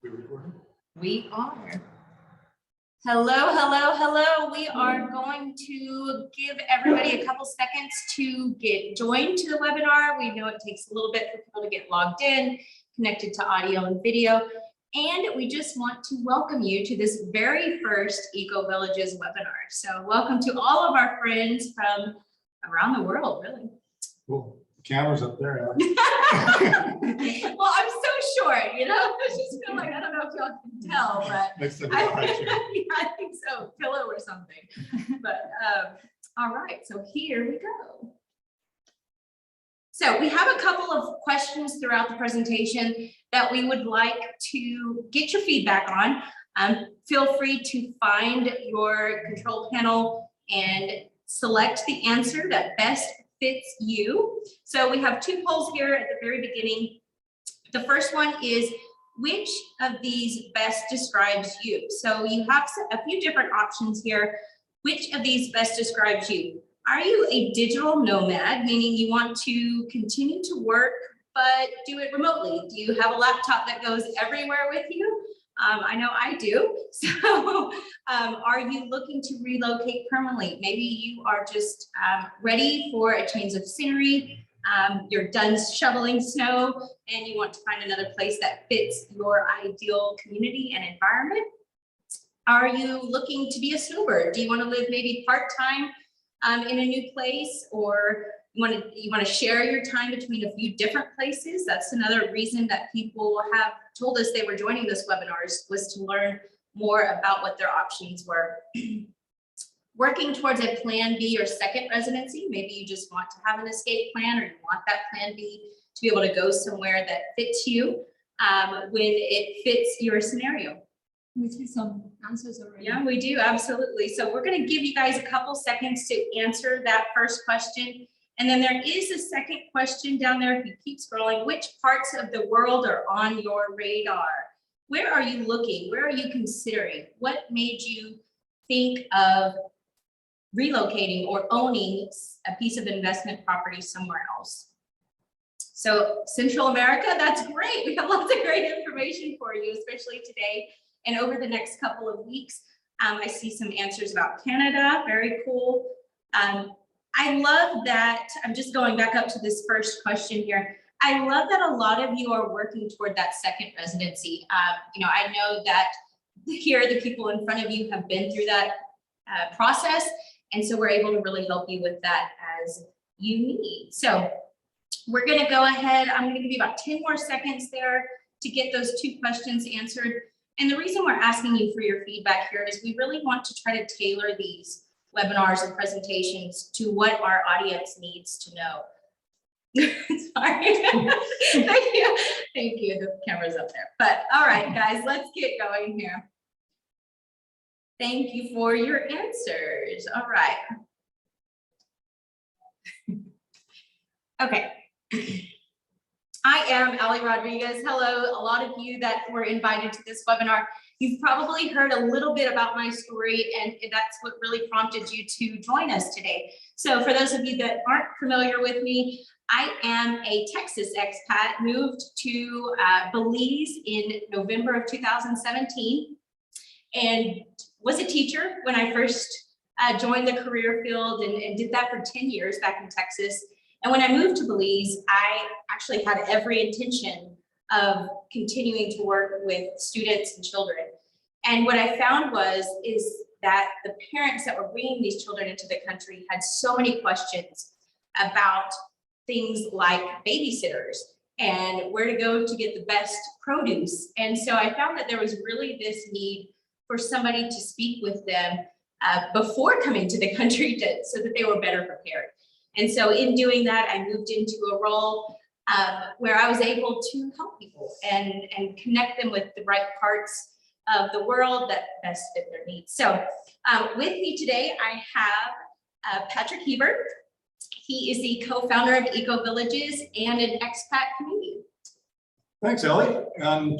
We recording? We are. Hello, hello, hello. We are going to give everybody a couple seconds to get joined to the webinar. We know it takes a little bit for people to get logged in, connected to audio and video. And we just want to welcome you to this very first EcoVillages webinar. So welcome to all of our friends from around the world, really. Cool. The camera's up there. Well, I'm so short, you know, I just feel like, I don't know if y'all can tell, but Next to the I, high chair. yeah, I think so, pillow or something. But all right, so here we go. So we have a couple of questions throughout the presentation that we would like to get your feedback on. Feel free to find your control panel and select the answer that best fits you. So we have two polls here at the very beginning. The first one is, which of these best describes you? So you have a few different options here. Which of these best describes you? Are you a digital nomad, meaning you want to continue to work, but do it remotely? Do you have a laptop that goes everywhere with you? I know I do. So are you looking to relocate permanently? Maybe you are just ready for a change of scenery. You're done shoveling snow and you want to find another place that fits your ideal community and environment. Are you looking to be a snowbird? Do you want to live maybe part-time in a new place, or you want to share your time between a few different places? That's another reason that people have told us they were joining this webinars, was to learn more about what their options were. Working towards a plan B or second residency. Maybe you just want to have an escape plan, or you want that plan B to be able to go somewhere that fits you when it fits your scenario. We see some answers already. Yeah, we do, absolutely. So we're going to give you guys a couple seconds to answer that first question. And then there is a second question down there. If you keep scrolling, which parts of the world are on your radar? Where are you looking? Where are you considering? What made you think of relocating or owning a piece of investment property somewhere else? So Central America, that's great. We have lots of great information for you, especially today and over the next couple of weeks. I see some answers about Canada, very cool. I love that, I'm just going back up to this first question here. I love that a lot of you are working toward that second residency. You know, I know that here the people in front of you have been through that process, and so we're able to really help you with that as you need. So we're gonna go ahead, I'm gonna give you about 10 more seconds there to get those two questions answered. And the reason we're asking you for your feedback here is we really want to try to tailor these webinars and presentations to what our audience needs to know. Sorry. Thank you, the camera's up there. But all right, guys, let's get going here. Thank you for your answers. All right. Okay. I am Ali Rodriguez. Hello, a lot of you that were invited to this webinar. You've probably heard a little bit about my story, and that's what really prompted you to join us today. So for those of you that aren't familiar with me, I am a Texas expat, moved to Belize in November of 2017, and was a teacher when I first joined the career field, and did that for 10 years back in Texas. And when I moved to Belize, I actually had every intention of continuing to work with students and children. And what I found is that the parents that were bringing these children into the country had so many questions about things like babysitters and where to go to get the best produce. And so I found that there was really this need for somebody to speak with them before coming to the country so that they were better prepared. And so in doing that, I moved into a role where I was able to help people and connect them with the right parts of the world that best fit their needs. So with me today, I have Patrick Hebert. He is the co-founder of EcoVillages and an expat community. Thanks, Ellie.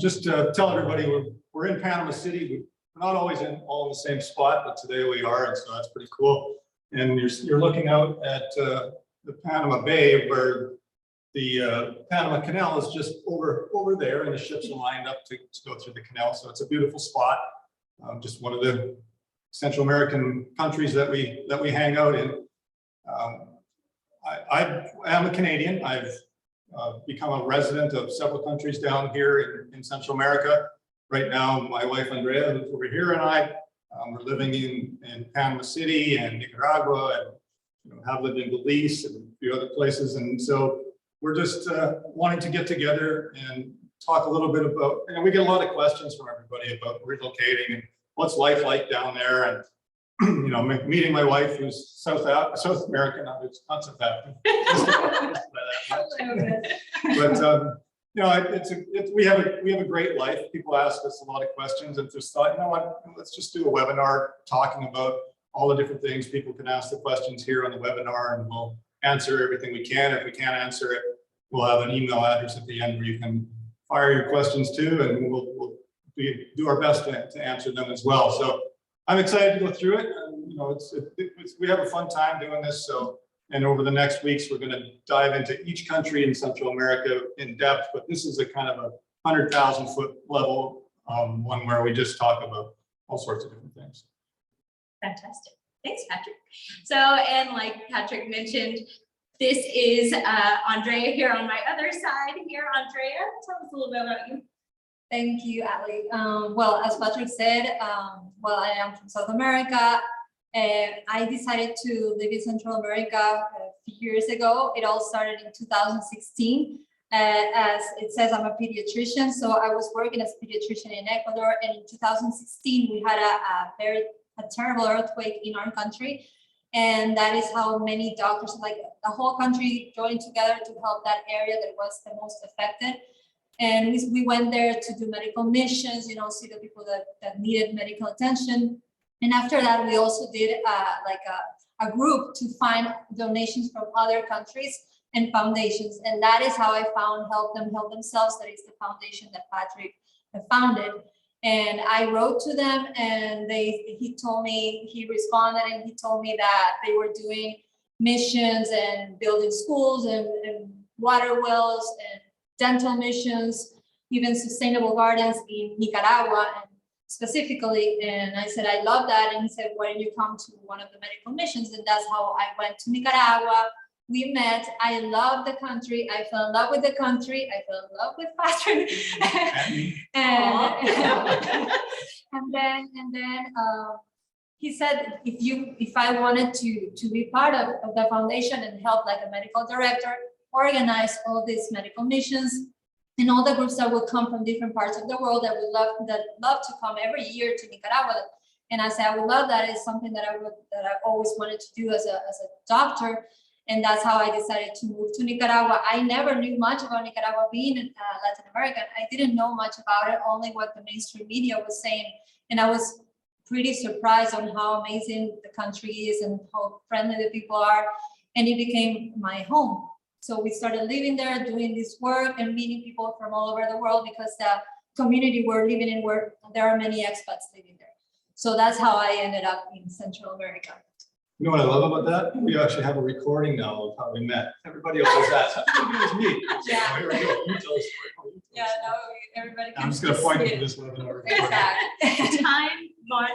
Just to tell everybody, we're in Panama City. We're not always all in the same spot, but today we are, and so that's pretty cool. And you're looking out at the Panama Bay, where the Panama Canal is just over there, and the ships are lined up to go through the canal. So it's a beautiful spot. Just one of the Central American countries that we hang out in. I am a Canadian. I've become a resident of several countries down here in Central America. Right now, my wife Andrea, who's over here, and I, we're living in Panama City and Nicaragua, and have lived in Belize and a few other places. And so we're just wanting to get together and talk a little bit about, we get a lot of questions from everybody about relocating and what's life like down there. And meeting my wife, who's South American, not South African. But we have a great life. People ask us a lot of questions, and just thought, what, let's just do a webinar talking about all the different things. People can ask the questions here on the webinar, and we'll answer everything we can. If we can't answer it, we'll have an email address at the end where you can fire your questions to, and we'll do our best to answer them as well. So I'm excited to go through it. We have a fun time doing this. So, and over the next weeks, we're going to dive into each country in Central America in depth. But this is a kind of a 100,000-foot level one where we just talk about all sorts of different things. Fantastic. Thanks, Patrick. So, and like Patrick mentioned, this is Andrea here on my other side here. Andrea, tell us a little bit about you. Thank you, Ali. Well, as Patrick said, I am from South America, and I decided to live in Central America a few years ago. It all started in 2016. As it says, I'm a pediatrician, so I was working as a pediatrician in Ecuador, and in 2016 we had a terrible earthquake in our country, and that is how many doctors, like the whole country, joined together to help that area that was the most affected. And we went there to do medical missions, see the people that needed medical attention. And after that, we also did a group to find donations from other countries and foundations. And that is how I found Help Them Help Themselves. That is the foundation that Patrick founded. And I wrote to them, and he responded, and he told me that they were doing missions and building schools and water wells and dental missions, even sustainable gardens in Nicaragua specifically. And I said, I love that. And he said, why don't you come to one of the medical missions? And that's how I went to Nicaragua. We met. I love the country. I fell in love with the country. I fell in love with Patrick. and then he said, if I wanted to be part of the foundation and help like a medical director, organize all these medical missions and all the groups that will come from different parts of the world that love to come every year to Nicaragua. And I said, I would love that. It's something that I always wanted to do as a doctor. And that's how I decided to move to Nicaragua. I never knew much about Nicaragua. Being Latin American, I didn't know much about it, only what the mainstream media was saying. And I was pretty surprised on how amazing the country is and how friendly the people are. And it became my home. So we started living there, doing this work and meeting people from all over the world, because the community we're living in, where there are many expats living there. So that's how I ended up in Central America. You know what I love about that? We actually have a recording now of how we met. Everybody always asks, how did it was me? Yeah. Here we go. You tell us. Yeah, no, everybody can I'm just going to point see to it. this webinar. Exactly.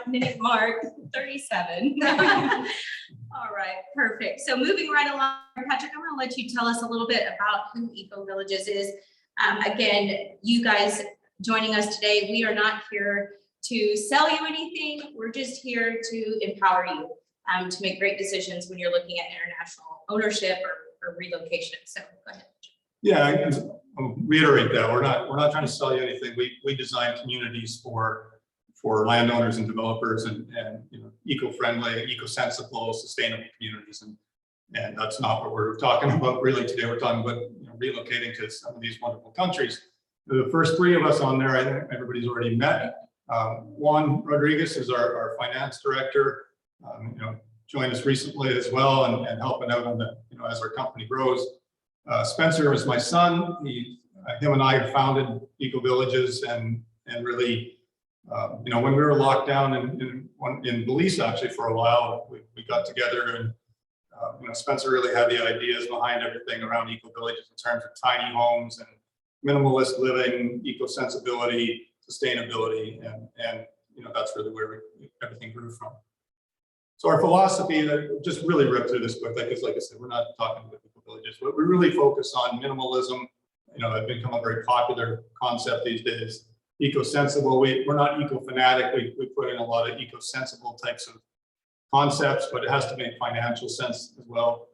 Minute mark 37. All right, perfect. So moving right along, Patrick, I'm going to let you tell us a little bit about who EcoVillages is. Again, you guys joining us today, we are not here to sell you anything. We're just here to empower you to make great decisions when you're looking at international ownership or relocation. So go ahead. Yeah, I'll reiterate that we're not trying to sell you anything. We design communities for landowners and developers and eco-friendly, eco-sensible, sustainable communities, and that's not what we're talking about really today. We're talking about relocating to some of these wonderful countries. The first three of us on there, I think everybody's already met. Juan Rodriguez is our finance director. Joined us recently as well and helping out on the as our company grows. Spencer is my son. Him and I founded EcoVillages and really. When we were locked down in Belize, actually, for a while, we got together and Spencer really had the ideas behind everything around EcoVillages in terms of tiny homes and minimalist living, eco-sensibility, sustainability, and that's really where everything grew from. So our philosophy, just really rip through this quick, because like I said, we're not talking about EcoVillages, but we really focus on minimalism. It's become a very popular concept these days. Eco-sensible, we're not eco-fanatic, we put in a lot of eco-sensible types of concepts, but it has to make financial sense as well.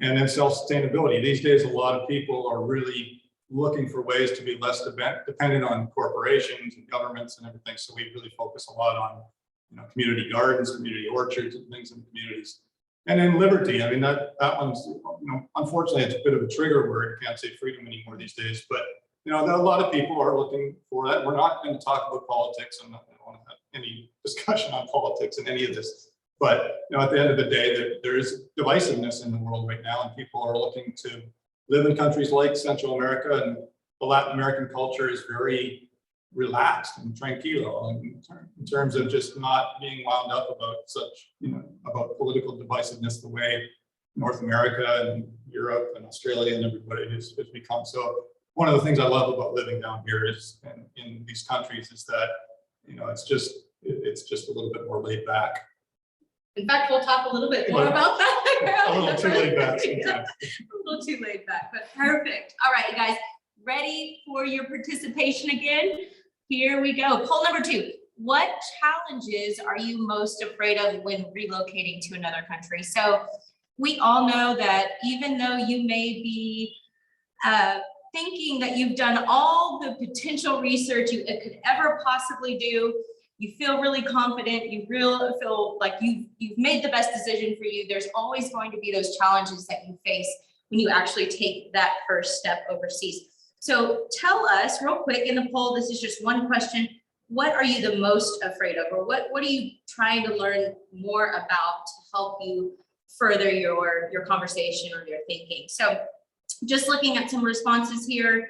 And then self-sustainability. These days, a lot of people are really looking for ways to be less dependent on corporations and governments and everything. So we really focus a lot on community gardens, community orchards, and things in communities. And then liberty. I mean, that one's, unfortunately, it's a bit of a trigger word. You can't say freedom anymore these days. But a lot of people are looking for that. We're not going to talk about politics. I don't want to have any discussion on politics in any of this. But at the end of the day, there is divisiveness in the world right now, and people are looking to live in countries like Central America, and the Latin American culture is very relaxed and tranquilo in terms of just not being wound up about such, about political divisiveness the way North America and Europe and Australia and everybody has become. So one of the things I love about living down here is in these countries is that it's just a little bit more laid back. In fact, we'll talk a little bit more about that. A little too laid back sometimes. A little too laid back, but perfect. All right, you guys, ready for your participation again? Here we go. Poll number 2. What challenges are you most afraid of when relocating to another country? So we all know that even though you may be thinking that you've done all the potential research you could ever possibly do, you feel really confident, you really feel like you've made the best decision for you, there's always going to be those challenges that you face when you actually take that first step overseas. So tell us real quick in the poll, this is just one question, what are you the most afraid of? Or what are you trying to learn more about to help you further your conversation or your thinking? So just looking at some responses here,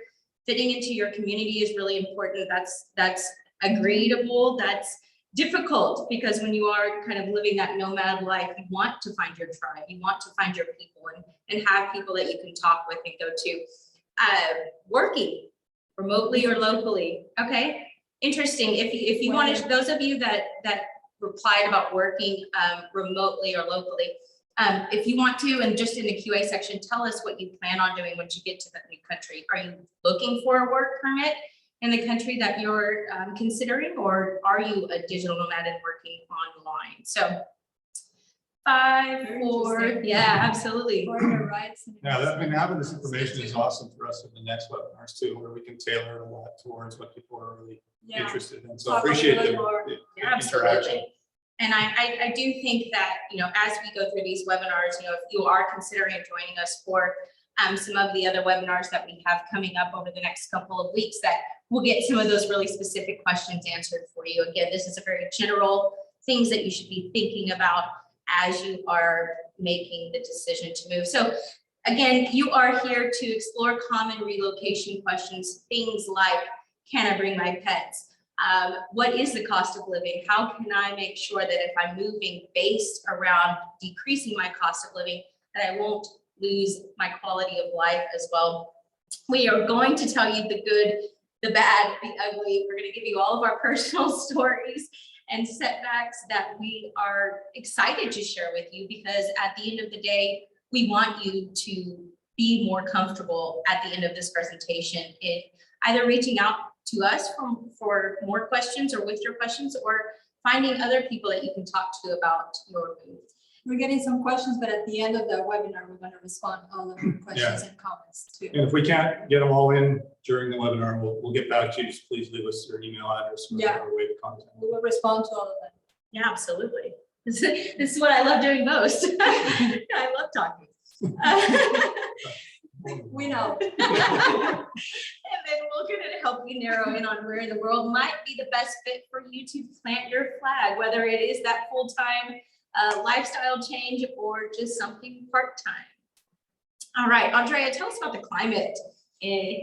fitting into your community is really important. That's agreeable. That's difficult because when you are kind of living that nomad life, you want to find your tribe, you want to find your people and have people that you can talk with and go to. Working remotely or locally. Okay, interesting. If you want to, those of you that replied about working remotely or locally, if you want to, and just in the QA section, tell us what you plan on doing once you get to that new country. Are you looking for a work permit in the country that you're considering, or are you a digital nomad and working online? So 5, 4, yeah, absolutely. Yeah, having this information is awesome for us in the next webinars too, where we can tailor it a lot towards what people are really interested in. So I appreciate the interaction. And I do think that, as we go through these webinars, if you are considering joining us for some of the other webinars that we have coming up over the next couple of weeks, that we'll get some of those really specific questions answered for you. Again, this is a very general things that you should be thinking about as you are making the decision to move. So again, you are here to explore common relocation questions, things like, can I bring my pets? What is the cost of living? How can I make sure that if I'm moving based around decreasing my cost of living, that I won't lose my quality of life as well? We are going to tell you the good, the bad, the ugly. We're going to give you all of our personal stories and setbacks that we are excited to share with you, because at the end of the day, we want you to be more comfortable at the end of this presentation in either reaching out to us for more questions or with your questions, or finding other people that you can talk to about your move. We're getting some questions, but at the end of the webinar, we're going to respond to all of your questions and comments too. And if we can't get them all in during the webinar, we'll get back to you. Just please leave us your email address or our way to contact. We will respond to all of them. Yeah, absolutely. This is what I love doing most. I love talking. We know. And then we're going to help you narrow in on where in the world might be the best fit for you to plant your flag, whether it is that full-time lifestyle change or just something part-time. All right, Andrea, tell us about the climate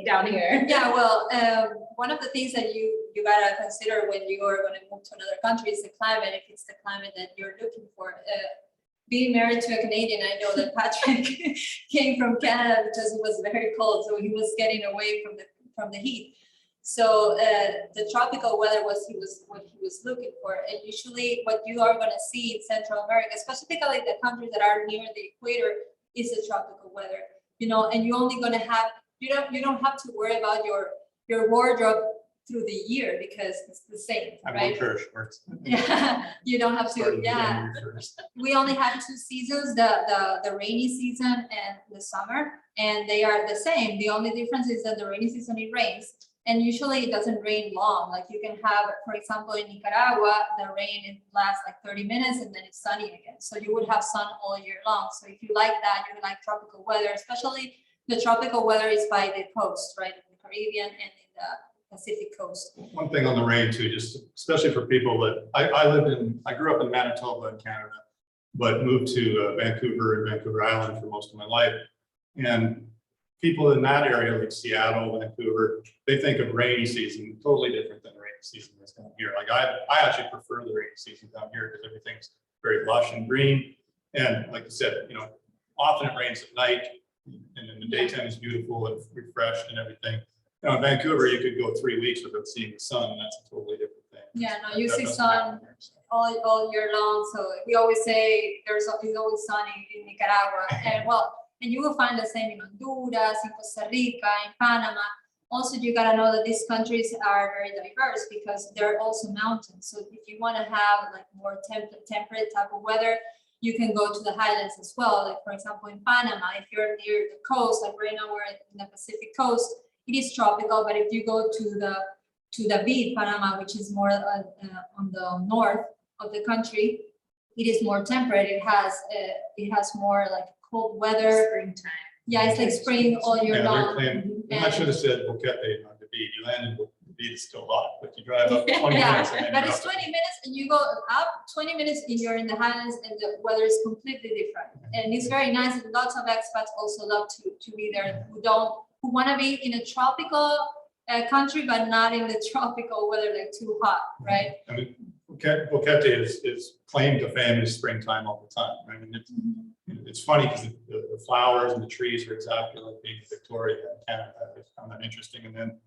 down here. Yeah, well, one of the things that you gotta consider when you are going to move to another country is the climate. If it's the climate that you're looking for, being married to a Canadian, I know that Patrick came from Canada because it was very cold, so he was getting away from the heat. So the tropical weather was what he was looking for. And usually what you are going to see in Central America, specifically the countries that are near the equator, is the tropical weather. You know, and you're only going to have, you don't have to worry about your wardrobe through the year because it's the same, I right? love pair of shorts. Yeah, you don't have to. Starting Yeah, January 1st. we only have 2 seasons: the rainy season and the summer, and they are the same. The only difference is that the rainy season it rains, and usually it doesn't rain long. Like you can have, for example, in Nicaragua, the rain it lasts like 30 minutes and then it's sunny again. So you would have sun all year long. So if you like that, you like tropical weather, especially the tropical weather is by the coast, right? In the Caribbean and in the Pacific coast. One thing on the rain too, just especially for people that, I grew up in Manitoba in Canada, but moved to Vancouver and Vancouver Island for most of my life. And people in that area, like Seattle, Vancouver, they think of rainy season totally different than the rainy season that's down here. Like I actually prefer the rainy season down here because everything's very lush and green. And like I said, you know, often it rains at night and in the daytime it's beautiful and refreshed and everything. You know, in Vancouver, you could go 3 weeks without seeing the sun, and that's a totally different thing. Yeah, no, you That see doesn't sun happen here, so. all year long. So we always say it's always sunny in Nicaragua, and you will find the same in Honduras, in Costa Rica, in Panama. Also, you gotta know that these countries are very diverse because they're also mountains. So if you want to have like more temperate type of weather, you can go to the highlands as well. Like for example, in Panama, if you're near the coast, like right now we're in the Pacific coast, it is tropical. But if you go to the beach, Panama, which is more on the north of the country, it is more temperate. It has more like cold weather. Springtime. Yeah, it's like spring all year Yeah, they're long. claiming, and I should have said Boquete, not the beach. You land in the beach, it's still hot, but you drive up 20 Yeah, minutes. And then but you're it's up. 20 minutes and you go up 20 minutes and you're in the highlands and the weather is completely different. And it's very nice. And lots of expats also love to be there who want to be in a tropical country, but not in the tropical weather, like too hot, right? I mean, Boquete is claimed to fame as springtime all the time. I mean, it's funny because the flowers and the trees are exactly like being in Victoria in Canada. I found that interesting. And then,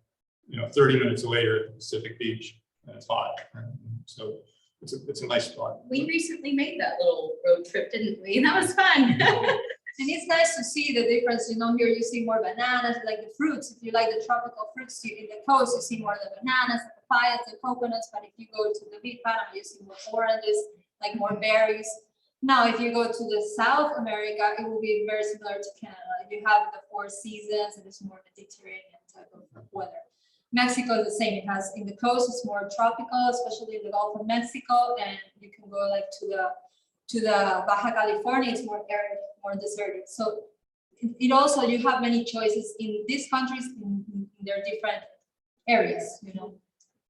you know, 30 minutes away you're at the Pacific Beach and it's hot. Right? So it's a nice spot. We recently made that little road trip, didn't we? And that was fun. And it's nice to see the difference. You know, here you see more bananas, like the fruits. If you like the tropical fruits in the coast, you see more of the bananas, the papayas, the coconuts. But if you go to the beach, Panama, you see more oranges, like more berries. Now, if you go to the South America, it will be very similar to Canada. You have the 4 seasons and it's more Mediterranean type of weather. Mexico is the same. It has in the coast, it's more tropical, especially in the Gulf of Mexico. And you can go like to the Baja California, it's more arid, more deserted. So it also, you have many choices in these countries in their different areas, you know.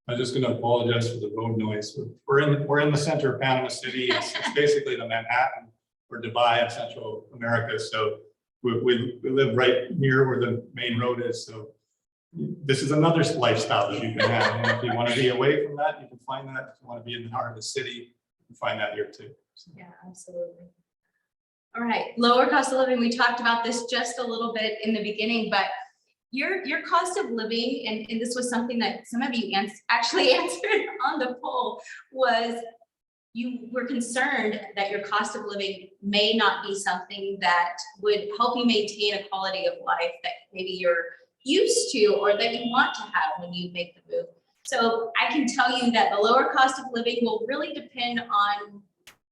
I'm just going to apologize for the road noise. We're in the center of Panama City. It's basically the Manhattan or Dubai of Central America. So we live right near where the main road is. So this is another lifestyle that you can have. And if you want to be away from that, you can find that. If you want to be in the heart of the city, you can find that here too. So. Yeah, absolutely. All right, lower cost of living. We talked about this just a little bit in the beginning, but your cost of living, and this was something that some of you actually answered on the poll, was you were concerned that your cost of living may not be something that would help you maintain a quality of life that maybe you're used to or that you want to have when you make the move. So I can tell you that the lower cost of living will really depend on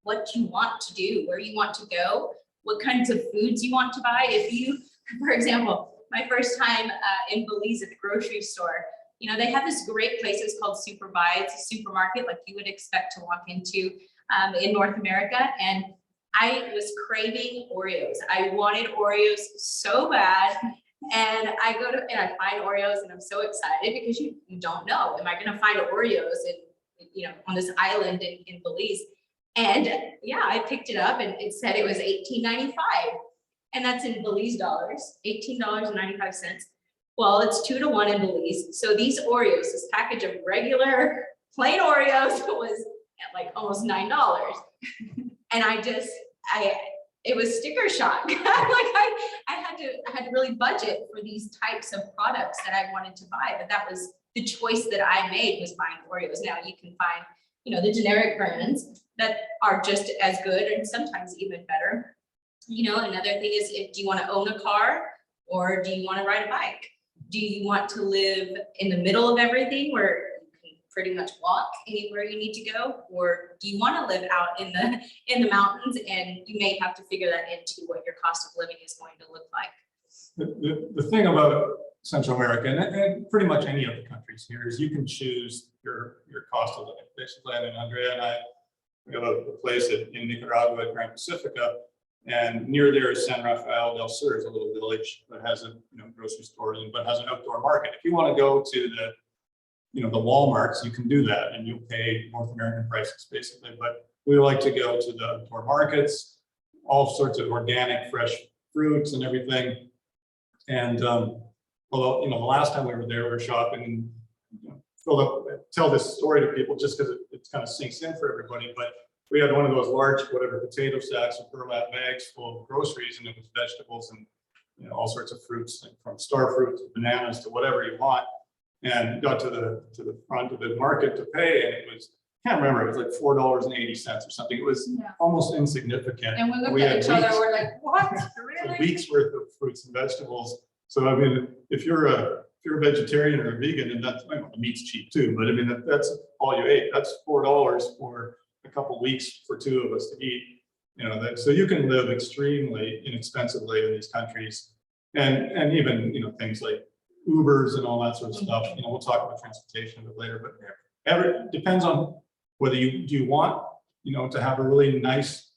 what you want to do, where you want to go, what kinds of foods you want to buy. If you, for example, my first time in Belize at the grocery store, you know, they have this great place, it's called Super Buy. It's a supermarket like you would expect to walk into in North America. And I was craving Oreos. I wanted Oreos so bad. And I go to, and I find Oreos and I'm so excited because you don't know, am I going to find Oreos in, on this island in Belize? And yeah, I picked it up and it said it was $18.95. And that's in Belize dollars, $18.95. Well, it's 2 to 1 in Belize. So these Oreos, this package of regular plain Oreos was at like almost $9. And it was sticker shock. Like I had to really budget for these types of products that I wanted to buy, but that was the choice that I made, was buying Oreos. Now you can find, you know, the generic brands that are just as good and sometimes even better. You know, another thing is, do you want to own a car or do you want to ride a bike? Do you want to live in the middle of everything where you can pretty much walk anywhere you need to go? Or do you want to live out in the mountains, and you may have to figure that into what your cost of living is going to look like? The thing about Central America and pretty much any of the countries here is you can choose your cost of living. Basically, I mean, Andrea and I, we have a place in Nicaragua at Grand Pacifica, and near there is San Rafael del Sur, is a little village that has a grocery store, but has an outdoor market. If you want to go to the the Walmarts, you can do that, and you'll pay North American prices basically. But we like to go to the outdoor markets, all sorts of organic, fresh fruits and everything. And although the last time we were there, we were shopping, and tell this story to people just because it kind of sinks in for everybody. But we had one of those large, potato sacks or burlap bags full of groceries, and it was vegetables and all sorts of fruits, from star fruits to bananas to whatever you want. And got to the front of the market to pay, and it was, I can't remember, it was like $4.80 or something. It was almost insignificant. And we looked at each other, we're like, what? A Really? week's worth of fruits and vegetables. So I mean, if you're a vegetarian or a vegan, and that's, the meat's cheap too, but I mean, that's all you ate. That's $4 for a couple weeks for two of us to eat. So you can live extremely inexpensively in these countries, and even things like Ubers and all that sort of stuff. We'll talk about transportation a bit later, but it depends on whether you want to have a really nice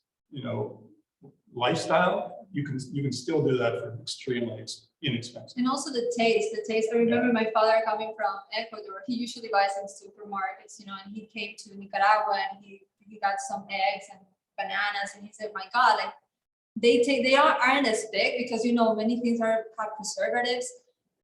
lifestyle. You can still do that for extremely inexpensive. And also the taste. I remember my father coming from Ecuador. He usually buys in supermarkets, and he came to Nicaragua and he got some eggs and bananas, and he said, my God, like they aren't as big because many things have preservatives.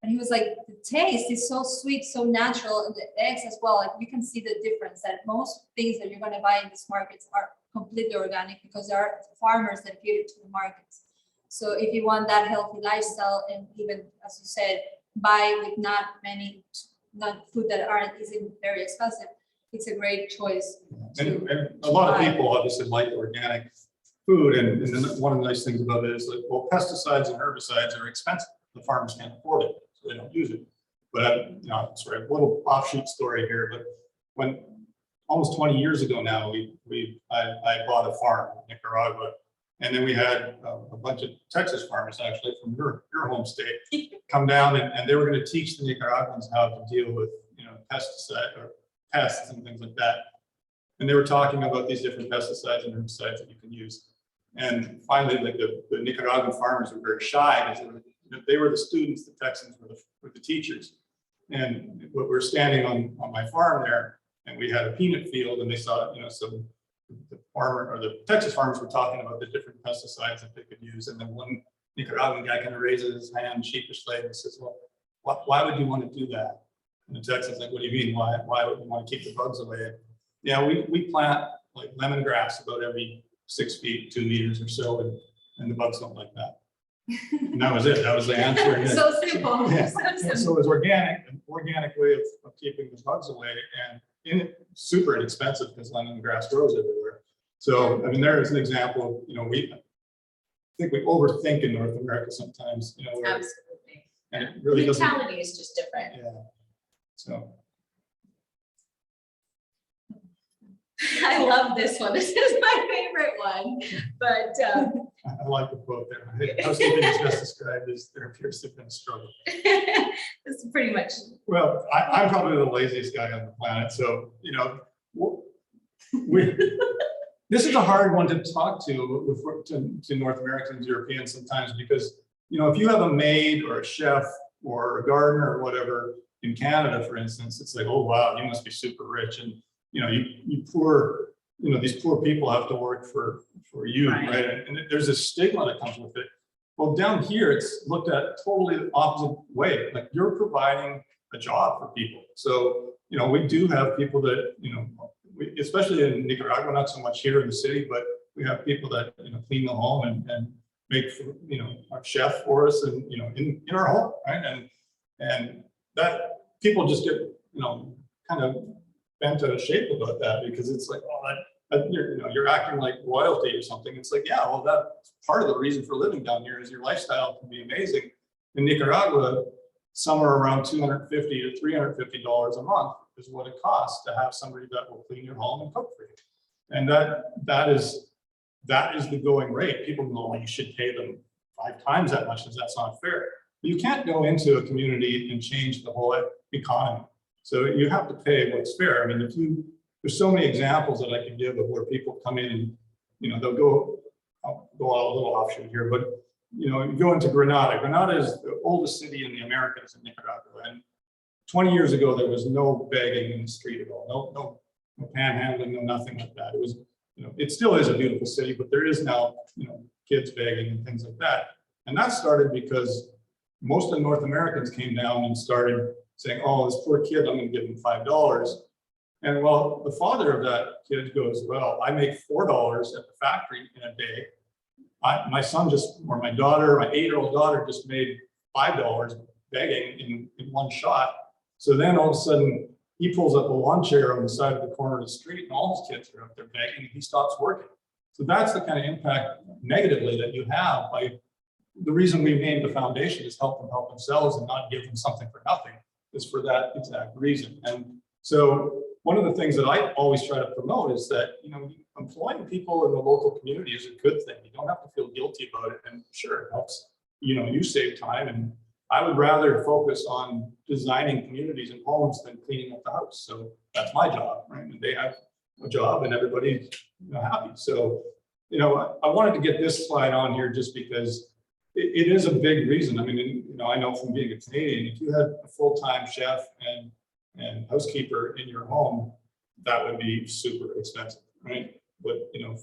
And he was like, the taste is so sweet, so natural, and the eggs as well. Like you can see the difference, that most things that you're going to buy in these markets are completely organic because there are farmers that cater to the markets. So if you want that healthy lifestyle, and even as you said, buy with not food that isn't very expensive, it's a great choice. And a lot of people obviously like organic food, and then one of the nice things about it is that, pesticides and herbicides are expensive. The farmers can't afford it, so they don't use it. But sorry, a little offshoot story here. But when almost 20 years ago now, I bought a farm in Nicaragua, and then we had a bunch of Texas farmers, actually from your home state, come down, and they were going to teach the Nicaraguans how to deal with pesticide or pests and things like that. And they were talking about these different pesticides and herbicides that you can use. And finally, the Nicaraguan farmers were very shy because they were the students, the Texans were the teachers. And we're standing on my farm there, and we had a peanut field, and they saw, the farmer or the Texas farmers were talking about the different pesticides that they could use. And then one Nicaraguan guy kind of raises his hand sheepishly and says, well, why would you want to do that? And the Texans like, what do you mean? Why would you want to keep the bugs away? Yeah, we plant like lemongrass about every 6 feet, 2 meters or so, and the bugs don't like that. And that was it. That was the answer. So simple. Yeah. So simple. So it's an organic way of keeping the bugs away, and super inexpensive because lemongrass grows everywhere. So I mean, there is an example. I think we overthink in North America sometimes. Absolutely. And it really the doesn't. mentality is just different. Yeah. So. I love this one. This is my favorite one. But I like the quote there. Housekeeping is best described as there appears to have been a struggle. it's pretty much. Well, I'm probably the laziest guy on the planet. So, this is a hard one to talk to North Americans, Europeans sometimes, because, if you have a maid or a chef or a gardener or whatever in Canada, for instance, it's like, oh, wow, you must be super rich. And, these poor people have to work for you, right? And there's a stigma that comes with it. Well, down here, it's looked at totally the opposite way. Like you're providing a job for people. So, we do have people that, especially in Nicaragua, not so much here in the city, but We have people that, you know, clean the home and make, you know, our chef for us and, you know, in our home, right? And that people just get, you know, kind of bent out of shape about that because it's like, oh, you're acting like royalty or something. It's like, yeah, well, that's part of the reason for living down here is your lifestyle can be amazing. In Nicaragua, somewhere around $250 to $350 a month is what it costs to have somebody that will clean your home and cook for you. And that is the going rate. People know you should pay them 5 times that much, as that's not fair. You can't go into a community and change the whole economy. So you have to pay what's fair. I mean, there's so many examples that I could give of where people come in and, you know, I'll go out a little offshoot here, but, you know, you go into Granada. Granada is the oldest city in the Americas in Nicaragua. And 20 years ago, there was no begging in the street at all. No panhandling, no nothing like that. It was, you know, it still is a beautiful city, but there is now, you know, kids begging and things like that. And that started because most of the North Americans came down and started saying, oh, this poor kid, I'm going to give him $5. And well, the father of that kid goes, well, I make $4 at the factory in a day. My son or my daughter, my 8-year-old daughter just made $5 begging in one shot. So then all of a sudden he pulls up a lawn chair on the side of the corner of the street and all his kids are up there begging and he stops working. So that's the kind of impact negatively that you have by the reason we named the foundation is help them help themselves and not give them something for nothing is for that exact reason. And so one of the things that I always try to promote is that, you know, employing people in the local community is a good thing. You don't have to feel guilty about it. And sure, it helps, you know, you save time. And I would rather focus on designing communities and homes than cleaning up the house. So that's my job, right? And they have a job and everybody's, you know, happy. So, you know, I wanted to get this slide on here just because it is a big reason. I mean, you know, I know from being a Canadian, if you had a full-time chef and housekeeper in your home, that would be super expensive, right? But, you know,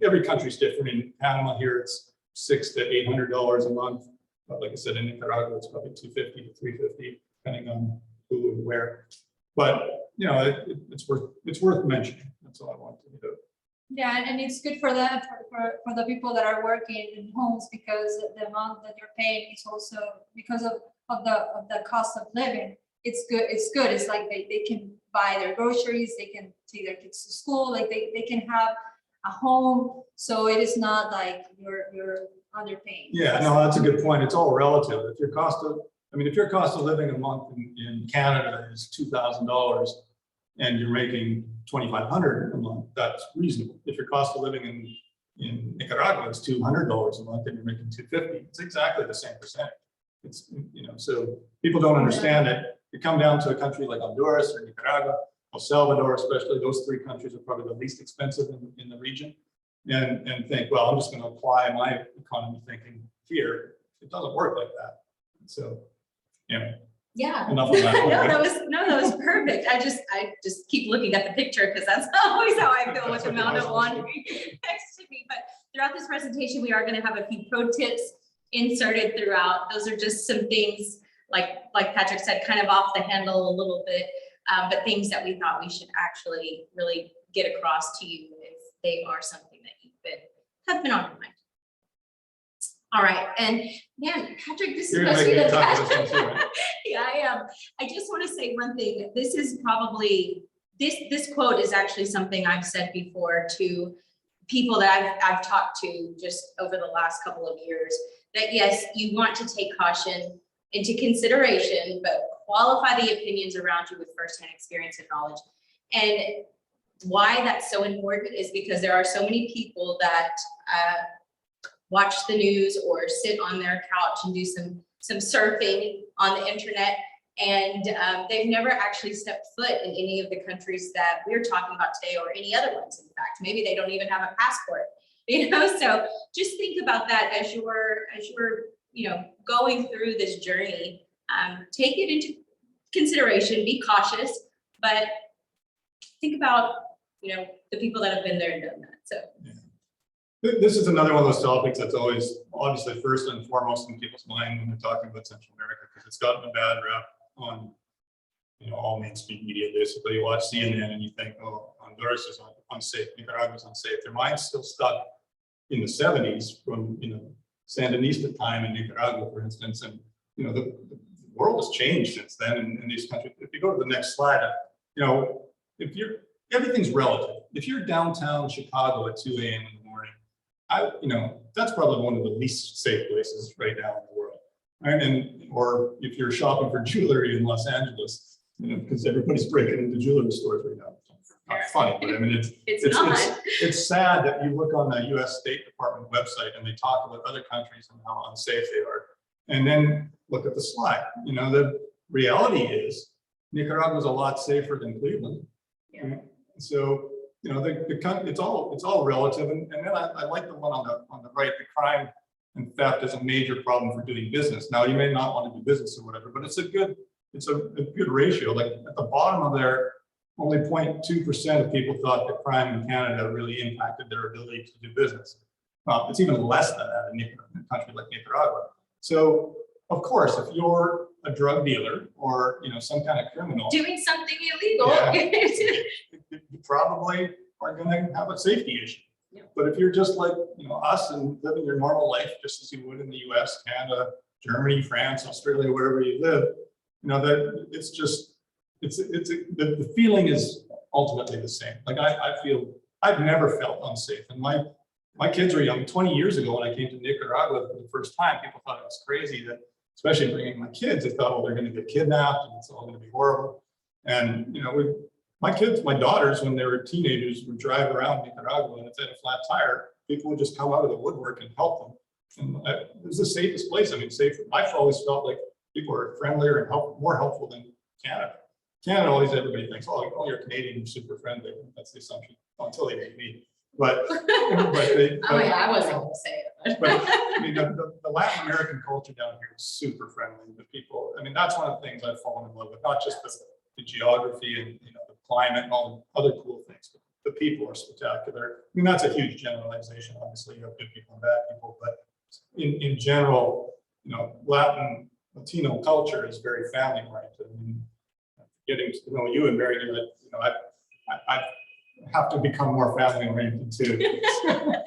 every country's different. In Panama here, it's $600 to $800 a month. But like I said, in Nicaragua, it's probably $250 to $350, depending on who and where. But, you know, it's worth mentioning. That's all I wanted to do. Yeah, and it's good for them, for the people that are working in homes, because the amount that you're paying is also because of the cost of living. It's good. It's like they can buy their groceries, they can take their kids to school, like they can have a home. So it is not like you're underpaying. Yeah, no, that's a good point. It's all relative. If your cost of living a month in Canada is $2,000 and you're making $2,500 a month, that's reasonable. If your cost of living in Nicaragua is $200 a month and you're making $250, it's exactly the same percentage. It's, you know, so people don't understand it. You come down to a country like Honduras or Nicaragua, El Salvador, especially, those 3 countries are probably the least expensive in the region, and think, well, I'm just going to apply my economy thinking here. It doesn't work like that. So, yeah. Yeah. Enough of that. That was perfect. I just keep looking at the picture because that's always how I feel with the amount of laundry next to me. But throughout this presentation, we are going to have a few pro tips inserted throughout. Those are just some things like Patrick said, kind of off the handle a little bit, but things that we thought we should actually really get across to you if they are something that have been on your mind. All right, and man, Patrick, this is supposed to be the best. Yeah, I am. I just want to say one thing. This is probably this quote is actually something I've said before to people that I've talked to just over the last couple of years. That yes, you want to take caution into consideration, but qualify the opinions around you with firsthand experience and knowledge. And why that's so important is because there are so many people that watch the news or sit on their couch and do some surfing on the internet, and they've never actually stepped foot in any of the countries that we're talking about today, or any other ones. In fact, maybe they don't even have a passport. You know, so just think about that as you're you know, going through this journey. Take it into consideration, be cautious, but think about, you know, the people that have been there and done that. So yeah. This is another one of those topics that's always obviously first and foremost in people's mind when they're talking about Central America, because it's gotten a bad rap on, you know, all mainstream media. Basically, you watch CNN and you think, oh, Honduras is on unsafe. Nicaragua's unsafe. Their mind's still stuck in the 70s from, Sandinista time in Nicaragua, for instance. And, the world has changed since then in these countries. If you go to the next slide, if everything's relative. If you're downtown Chicago at 2 a.m. in the morning, that's probably one of the least safe places right now in the world. Right? Or if you're shopping for jewelry in Los Angeles, because everybody's breaking into jewelry stores right now. Not funny, but I mean, it's sad that you look on the U.S. State Department website and they talk about other countries and how unsafe they are, and then look at the slide. The reality is Nicaragua is a lot safer than Cleveland. Yeah. Right? So it's all relative, and then I like the one on the right. The crime and theft is a major problem for doing business. Now you may not want to do business or whatever, but it's a good ratio. Like at the bottom of there, only 0.2% of people thought that crime in Canada really impacted their ability to do business. It's even less than that in a country like Nicaragua. So of course, if you're a drug dealer or some kind of criminal doing something illegal, you probably are going to have a safety issue. Yeah. But if you're just like us and living your normal life just as you would in the U.S., Canada, Germany, France, Australia, wherever you live, that it's just the feeling is ultimately the same. Like I feel I've never felt unsafe, and my kids are young. 20 years ago, when I came to Nicaragua for the first time, people thought it was crazy that, especially bringing my kids, they thought, oh, they're going to get kidnapped and it's all going to be horrible. And my daughters, when they were teenagers, would drive around Nicaragua, and if they had a flat tire, people would just come out of the woodwork and help them. And it was the safest place. I mean, safer. I've always felt like people are friendlier and more helpful than Canada. Canada, everybody thinks, oh, you're Canadian, you're super friendly. That's the assumption until they meet me. But I wasn't going to say it. But I mean, the Latin American culture down here is super friendly. The people, I mean, that's one of the things I've fallen in love with. Not just the geography and the climate and all the other cool things, but the people are spectacular. I mean, that's a huge generalization. Obviously, you have good people and bad people, but in general, Latino culture is very family oriented. I mean, getting to know you and Mary, I have to become more family oriented too. You're getting there.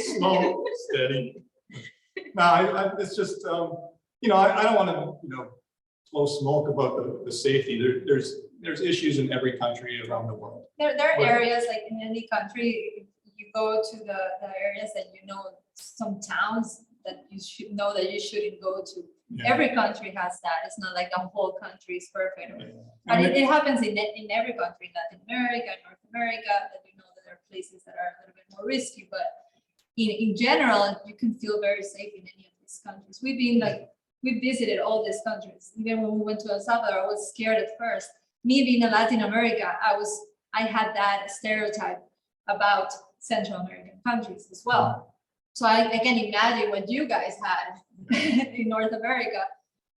Slow, steady. No, it's just I don't want to blow smoke about the safety. There's issues in every country around the world. There are areas like in any country, you go to the areas that some towns that you should know that you shouldn't go to. Yeah. Every country has that. It's not like the whole country is perfect. Yeah. But it happens in every country, Latin America, North America, that that there are places that are a little bit more risky. But in general, you can feel very safe in any of these countries. We visited all these countries. Even when we went to El Salvador, I was scared at first. Me being in Latin America, I had that stereotype about Central American countries as well. So I can imagine what you guys had in North America.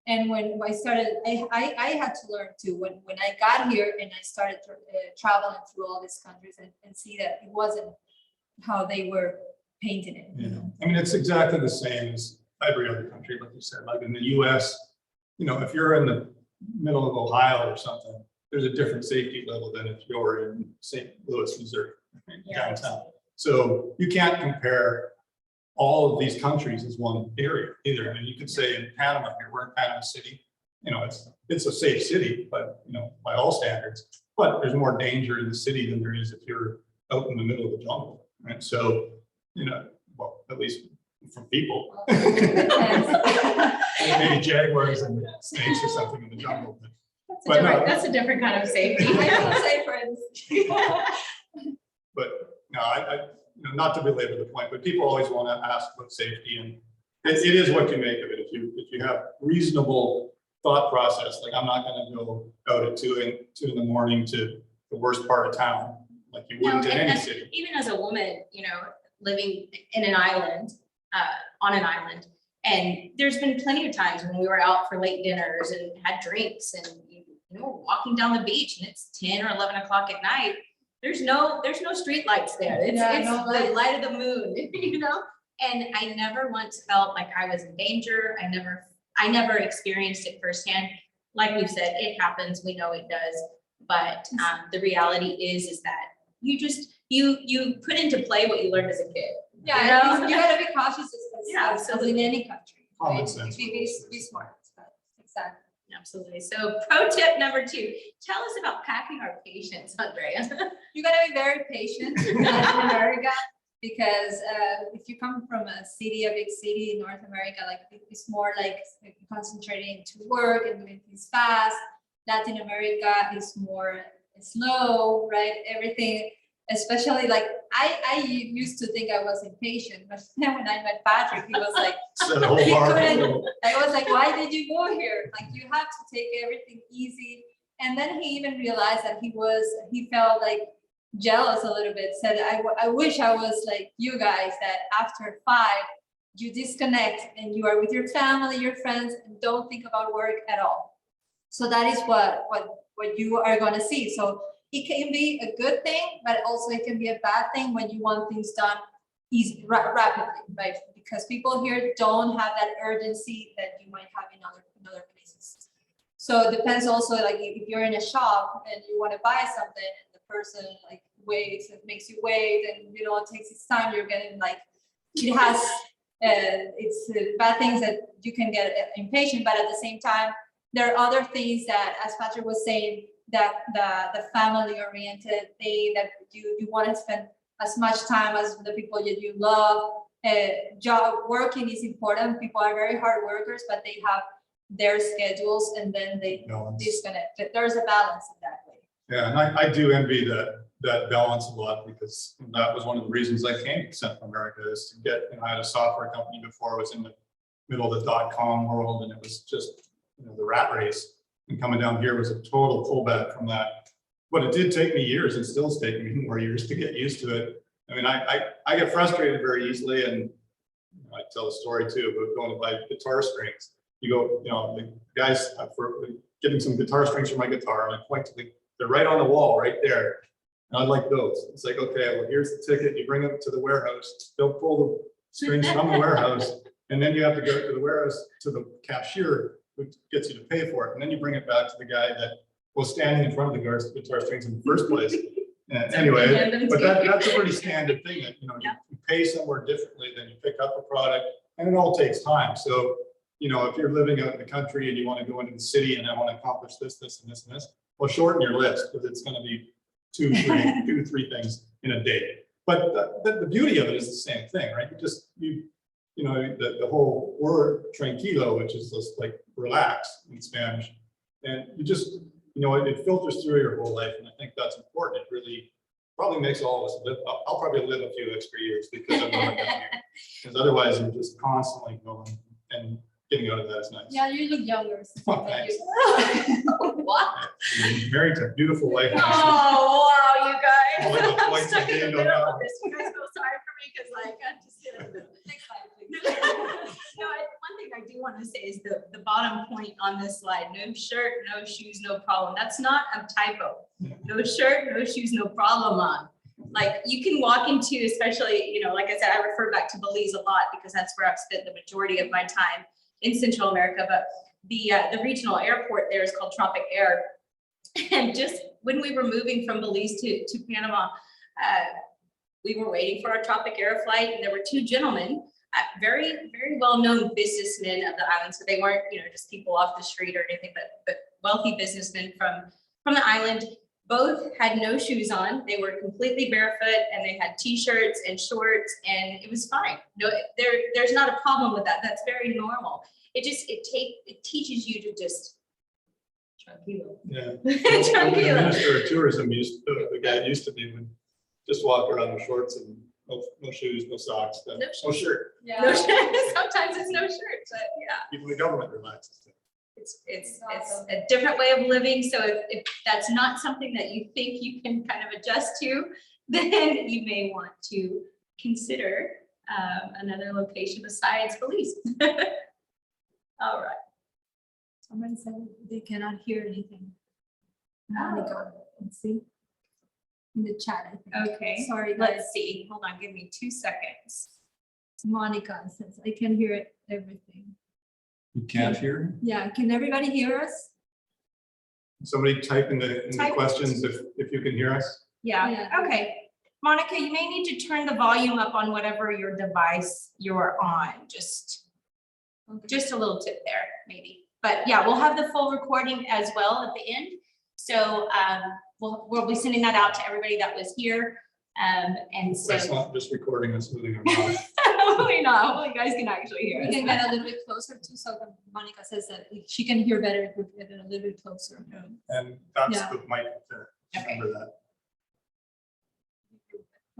And when I started, I had to learn too. When I got here and I started traveling through all these countries and see that it wasn't how they were painting it. Yeah. I mean, it's exactly the same as every other country, like you said. Like in the U.S., if you're in the middle of Ohio or something, there's a different safety level than if you're in St. Louis, Missouri, downtown. So you can't compare all of these countries as one area either. I mean, you could say in Panama, here we're in Panama City, it's a safe city, but by all standards, but there's more danger in the city than there is if you're out in the middle of the jungle, right? So, well, at least for people, maybe jaguars and snakes or something in the jungle. That's a different kind of safety. I would say, friends. But no, I not to belabor the point, but people always want to ask about safety, and it is what you make of it. If you have reasonable thought process, like I'm not going to go out at 2 in the morning to the worst part of town, like you wouldn't in any city. Even as a woman, living in an island, on an island, and there's been plenty of times when we were out for late dinners and had drinks, and walking down the beach, and it's 10 or 11 o'clock at night. There's no street lights there. It's the light of the moon, and I never once felt like I was in danger. I never experienced it firsthand. Like we've said, it happens. We know it does. But the reality is that you put into play what you learned as a kid. Yeah, You know? you gotta be cautious Yeah, as in absolutely. any country. Common right? sense. Be smart. Exactly. Absolutely. So pro tip number 2, tell us about packing our patience, Andrea. You gotta be very patient in Latin America because if you come from a big city in North America, like it's more like concentrating to work and doing things fast. Latin America is more slow, right? Everything, especially like I used to think I was impatient, but then when I met Patrick, he was like, Set a whole he bar. couldn't. I was like, why did you go here? Like you have to take everything easy. And then he even realized that he felt like jealous a little bit, said, I wish I was like you guys, that after 5, you disconnect and you are with your family, your friends, and don't think about work at all. So that is what you are gonna see. So it can be a good thing, but also it can be a bad thing when you want things done easy, rapidly, right? Because people here don't have that urgency that you might have in other places. So it depends also, like if you're in a shop and you want to buy something and the person like waits and makes you wait and it takes its time, you're getting like, it has, it's bad things that you can get impatient, but at the same time, there are other things that, as Patrick was saying, that the family oriented thing that you want to spend as much time as the people that you love. Job working is important. People are very hard workers, but they have their schedules and then they disconnect. There's a balance in that way. Yeah, and I do envy that balance a lot, because that was one of the reasons I came to Central America, is to get, I had a software company before. I was in the middle of the .com world, and it was just, the rat race. And coming down here was a total pullback from that. But it did take me years, and still is taking me more years to get used to it. I mean, I get frustrated very easily, and I tell a story too about going to buy guitar strings. You go, the guys for getting some guitar strings for my guitar, and I point to they're right on the wall, right there. And I'd like those. It's like, okay, well, here's the ticket. You bring them to the warehouse. They'll pull the strings from the warehouse, and then you have to go to the warehouse to the cashier, who gets you to pay for it, and then you bring it back to the guy that was standing in front of the guitar strings in the first place. Anyway, but that's a pretty standard thing, that you pay somewhere differently than you pick up a product, and it all takes time. So if you're living out in the country and you want to go into the city and I want to accomplish this, this, and this, and this, well, shorten your list, because it's going to be 2, 3 things in a day. But the beauty of it is the same thing, right? The whole word tranquilo, which is just like relax in Spanish, and you just it filters through your whole life, and I think that's important. It really probably makes all of us live. I'll probably live a few extra years because I'm going down here, because otherwise you're just constantly going, and getting out of that is nice. Yeah, you look younger. Oh, thanks. What? I'm married to a beautiful wife. Oh, wow, you guys. All the I'm points stuck you in the gained middle on that of this. You guys feel sorry for me, because I'm just kidding. Next slide, please. One thing I do want to say is the bottom point on this slide: no shirt, no shoes, no problem. That's not a typo. No shirt, no shoes, no problem on. Like you can walk into, especially, like I said, I refer back to Belize a lot because that's where I've spent the majority of my time in Central America. But the regional airport there is called Tropic Air. And just when we were moving from Belize to Panama, we were waiting for our Tropic Air flight, and there were 2 gentlemen, very, very well-known businessmen of the island. So they weren't, just people off the street or anything, but wealthy businessmen from the island. Both had no shoes on. They were completely barefoot, and they had t-shirts and shorts, and it was fine. No, there's not a problem with that. That's very normal. It teaches you to just tranquilo. Yeah. Tranquilo. The Minister of Tourism the guy used to be, would just walk around in shorts and no shoes, no socks, no shirt. Yeah. No shirt. Sometimes it's no shirt, but yeah. Even the government relaxes. It's a different way of living. So if that's not something that you think you can kind of adjust to, then you may want to consider another location besides Belize. All right. Someone said they cannot hear anything. Monica, let's see. In the chat, I think. Okay. Sorry, guys. Let's see. Hold on. Give me 2 seconds. Monica says, I can hear everything. You can't hear? Yeah, can everybody hear us? Somebody type in the Type. questions if you can hear us. Yeah, Yeah. okay. Monica, you may need to turn the volume up on whatever your device you're on, just a little tip there, maybe. But yeah, we'll have the full recording as well at the end. So we'll be sending that out to everybody that was here. And so It's not just recording us moving our mouth. hopefully not, hopefully you guys can actually hear We us. can get a little bit closer too, so that Monica says that she can hear better if we get it a little bit closer. And that's Yeah. the mic there. Okay. Remember that.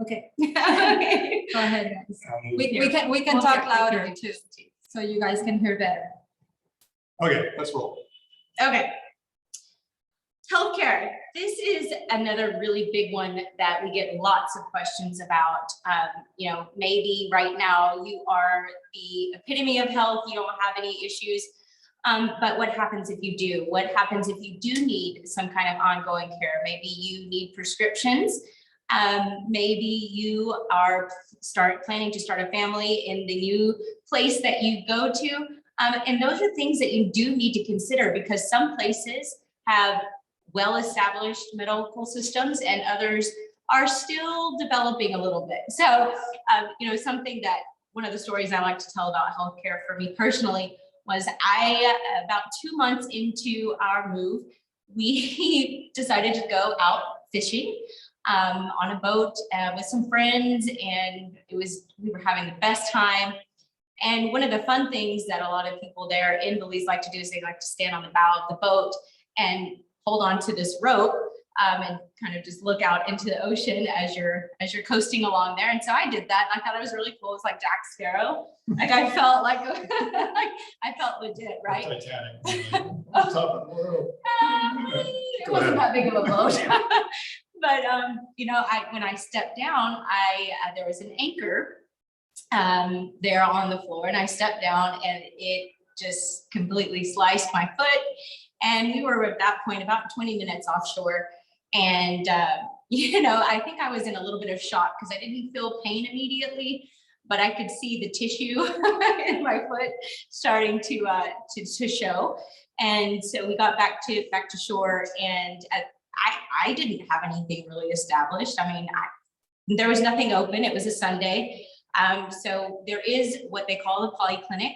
Okay, Okay. go ahead, guys. We can We'll talk hear- louder hear too, you. so you guys can hear better. Okay, let's roll. Okay. Healthcare. This is another really big one that we get lots of questions about. You know, maybe right now you are the epitome of health, you don't have any issues. But what happens if you do? What happens if you do need some kind of ongoing care? Maybe you need prescriptions. Maybe you are planning to start a family in the new place that you go to. And those are things that you do need to consider, because some places have well-established medical systems and others are still developing a little bit. So, you know, something that one of the stories I like to tell about healthcare for me personally was about 2 months into our move, we decided to go out fishing on a boat with some friends, and we were having the best time. And one of the fun things that a lot of people there in Belize like to do is they like to stand on the bow of the boat and hold on to this rope and kind of just look out into the ocean as you're coasting along there. And so I did that, and I thought it was really cool. It's like Jack Sparrow. Like I felt like, I felt legit, right? Titanic. Top of the world. It wasn't that big of a boat. But you know, when I stepped down, there was an anchor there on the floor, and I stepped down and it just completely sliced my foot. And we were at that point about 20 minutes offshore. And you know, I think I was in a little bit of shock because I didn't feel pain immediately, but I could see the tissue in my foot starting to show. And so we got back to shore, and I didn't have anything really established. I mean, there was nothing open. It was a Sunday. So there is what they call the polyclinic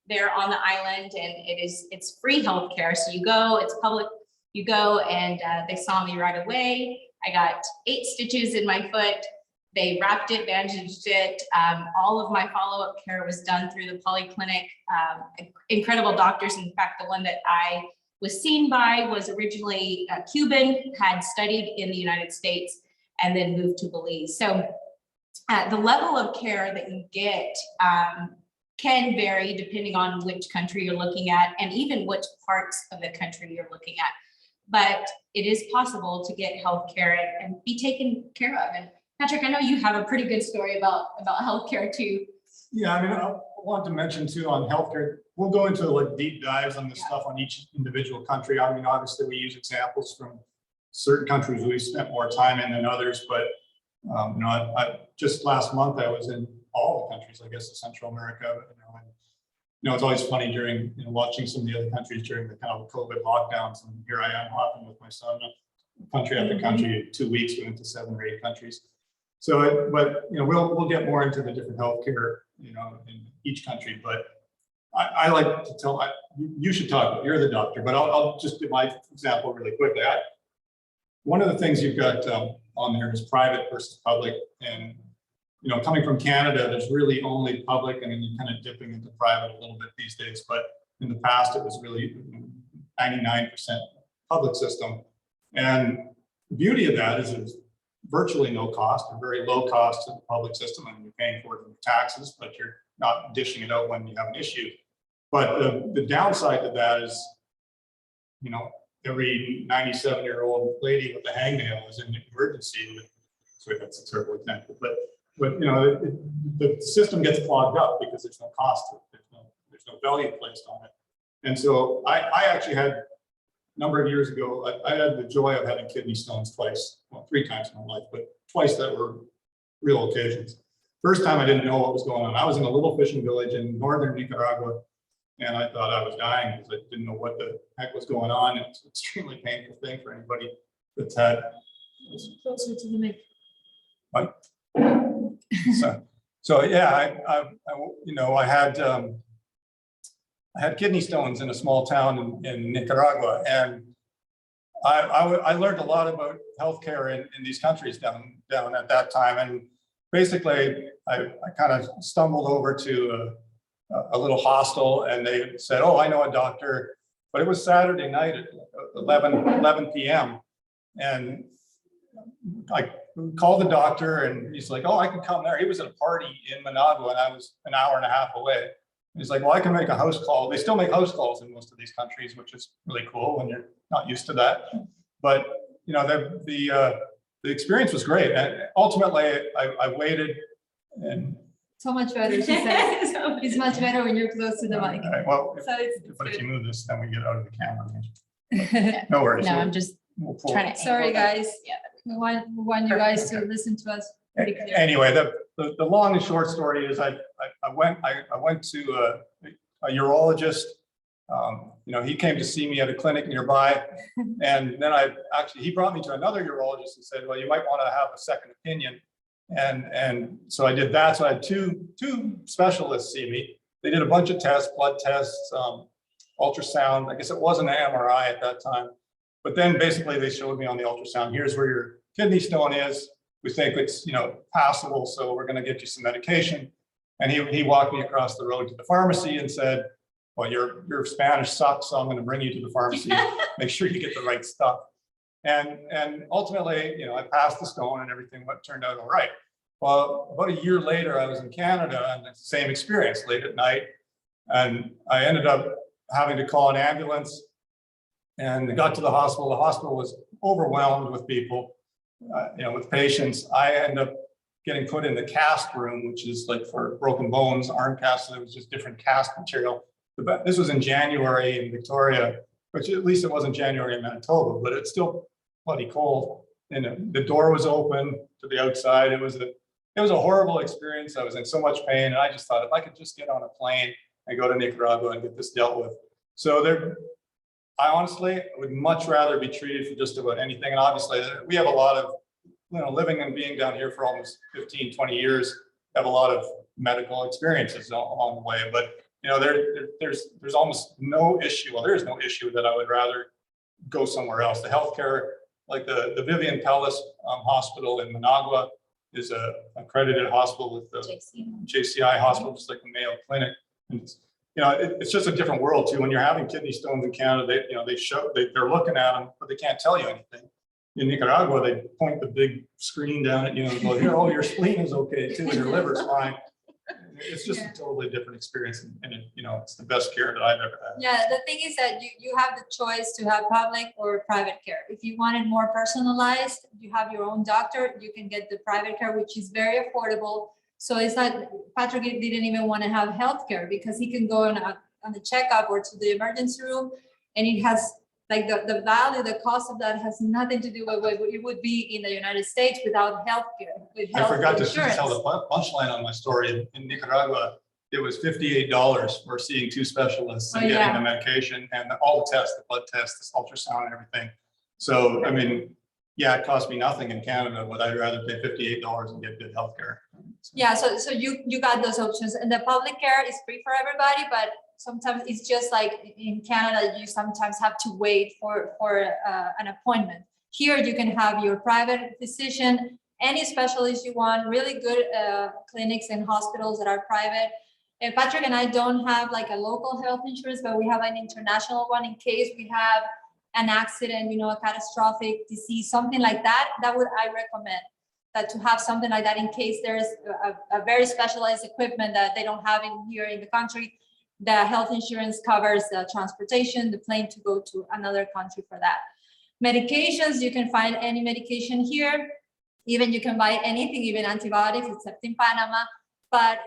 there on the island, and it's free healthcare. So you go, it's public, you go, and they saw me right away. I got 8 stitches in my foot. They wrapped it, bandaged it. All of my follow-up care was done through the polyclinic. Incredible doctors. In fact, the one that I was seen by was originally Cuban, had studied in the United States, and then moved to Belize. So the level of care that you get can vary depending on which country you're looking at, and even which parts of the country you're looking at. But it is possible to get healthcare and be taken care of. And Patrick, I know you have a pretty good story about healthcare too. Yeah, I mean, I want to mention too on healthcare, we'll go into like deep dives on this stuff on each individual country. I mean, obviously we use examples from certain countries we've spent more time in than others, but you know, I just last month I was in all the countries, I guess, in Central America. And, you know, it's always funny during, you know, watching some of the other countries during the kind of COVID lockdowns, and here I am hopping with my son, country after country. 2 weeks, we went to 7 or 8 countries. So, but you know, we'll get more into the different healthcare, you know, in each country. But I like to tell, you should talk about, you're the doctor, but I'll just give my example really quickly. One of the things you've got on there is private versus public, and you know, coming from Canada, there's really only public, and then you're kind of dipping into private a little bit these days. But in the past, it was really 99% public system. And the beauty of that is it's virtually no cost, or very low cost to the public system, and you're paying for it in taxes, but you're not dishing it out when you have an issue. But the downside to that is, you know, every 97-year-old lady with a hangnail is in the emergency. So that's a terrible example, but you know, the system gets clogged up because there's no cost to it. There's no value placed on it. And so I actually had, a number of years ago, I had the joy of having kidney stones twice, well, 3 times in my life, but twice that were real occasions. First time I didn't know what was going on. I was in a little fishing village in northern Nicaragua, And I thought I was dying because I didn't know what the heck was going on. It's an extremely painful thing for anybody that's had. Closer to the mic. What? So yeah, you know, I had kidney stones in a small town in Nicaragua, and I learned a lot about healthcare in these countries down at that time. And basically, I kind of stumbled over to a little hostel, and they said, "Oh, I know a doctor," but it was Saturday night at 11 p.m. and I called the doctor, and he's like, "Oh, I can come there." He was at a party in Managua, and I was an hour and a half away. He's like, "Well, I can make a house call." They still make house calls in most of these countries, which is really cool when you're not used to that. But you know, the experience was great, and ultimately, I waited and. So much better, she says. It's much better when you're close to the mic. All right, well, So it's but if good. you move this, then we get out of the camera. No worries. No, I'm just We'll pull trying it. to. Sorry, angle that. guys. Yeah. We want you guys to listen to us pretty clear. Anyway, the long and short story is I went to a urologist. You know, he came to see me at a clinic nearby, and then he brought me to another urologist and said, "Well, you might want to have a second opinion." And so I did that. So I had two specialists see me. They did a bunch of tests, blood tests, ultrasound. I guess it wasn't an MRI at that time. But then basically they showed me on the ultrasound, here's where your kidney stone is. We think it's, you know, passable, so we're going to get you some medication. And he walked me across the road to the pharmacy and said, "Well, your Spanish sucks, so I'm going to bring you to the pharmacy. Make sure you get the right stuff." And ultimately, you know, I passed the stone and everything turned out all right. Well, about a year later, I was in Canada, and it's the same experience late at night. And I ended up having to call an ambulance, and I got to the hospital. The hospital was overwhelmed with people, you know, with patients. I ended up getting put in the cast room, which is like for broken bones, arm casts. So it was just different cast material. This was in January in Victoria, which at least it wasn't January in Manitoba, but it's still bloody cold. And the door was open to the outside. It was a horrible experience. I was in so much pain, and I just thought if I could just get on a plane and go to Nicaragua and get this dealt with. So I honestly would much rather be treated for just about anything. And obviously we have a lot of, you know, living and being down here for almost 15, 20 years, have a lot of medical experiences along the way. But, you know, there's almost no issue. Well, there is no issue that I would rather go somewhere else. The healthcare, like the Vivian Pellis Hospital in Managua is a accredited hospital with the JCI hospital, just like the Mayo Clinic. And it's, you know, it's just a different world too. When you're having kidney stones in Canada, they're looking at them, but they can't tell you anything. In Nicaragua, they point the big screen down at you and go, "Here, oh, your spleen is okay too, and your liver's fine." It's just a totally different experience, and you know, it's the best care that I've ever had. Yeah, the thing is that you have the choice to have public or private care. If you want it more personalized, you have your own doctor, you can get the private care, which is very affordable. So it's like Patrick didn't even want to have healthcare because he can go on a checkup or to the emergency room, and it has like the value, the cost of that has nothing to do with what it would be in the United States without healthcare. I forgot to tell the punchline on my story. In Nicaragua, it was $58 for seeing two specialists and getting the medication and all the tests, the blood tests, the ultrasound, and everything. So, I mean, yeah, it cost me nothing in Canada, but I'd rather pay $58 and get good healthcare. Yeah, so you got those options, and the public care is free for everybody, but sometimes it's just like in Canada, you sometimes have to wait for an appointment. Here, you can have your private physician, any specialist you want, really good clinics and hospitals that are private. And Patrick and I don't have like a local health insurance, but we have an international one in case we have an accident, you know, a catastrophic disease, something like that. That would I recommend that to have something like that in case there's a very specialized equipment that they don't have in here in the country. The health insurance covers the transportation, the plane to go to another country for that. Medications, you can find any medication here. Even you can buy anything, even antibiotics, except in Panama. But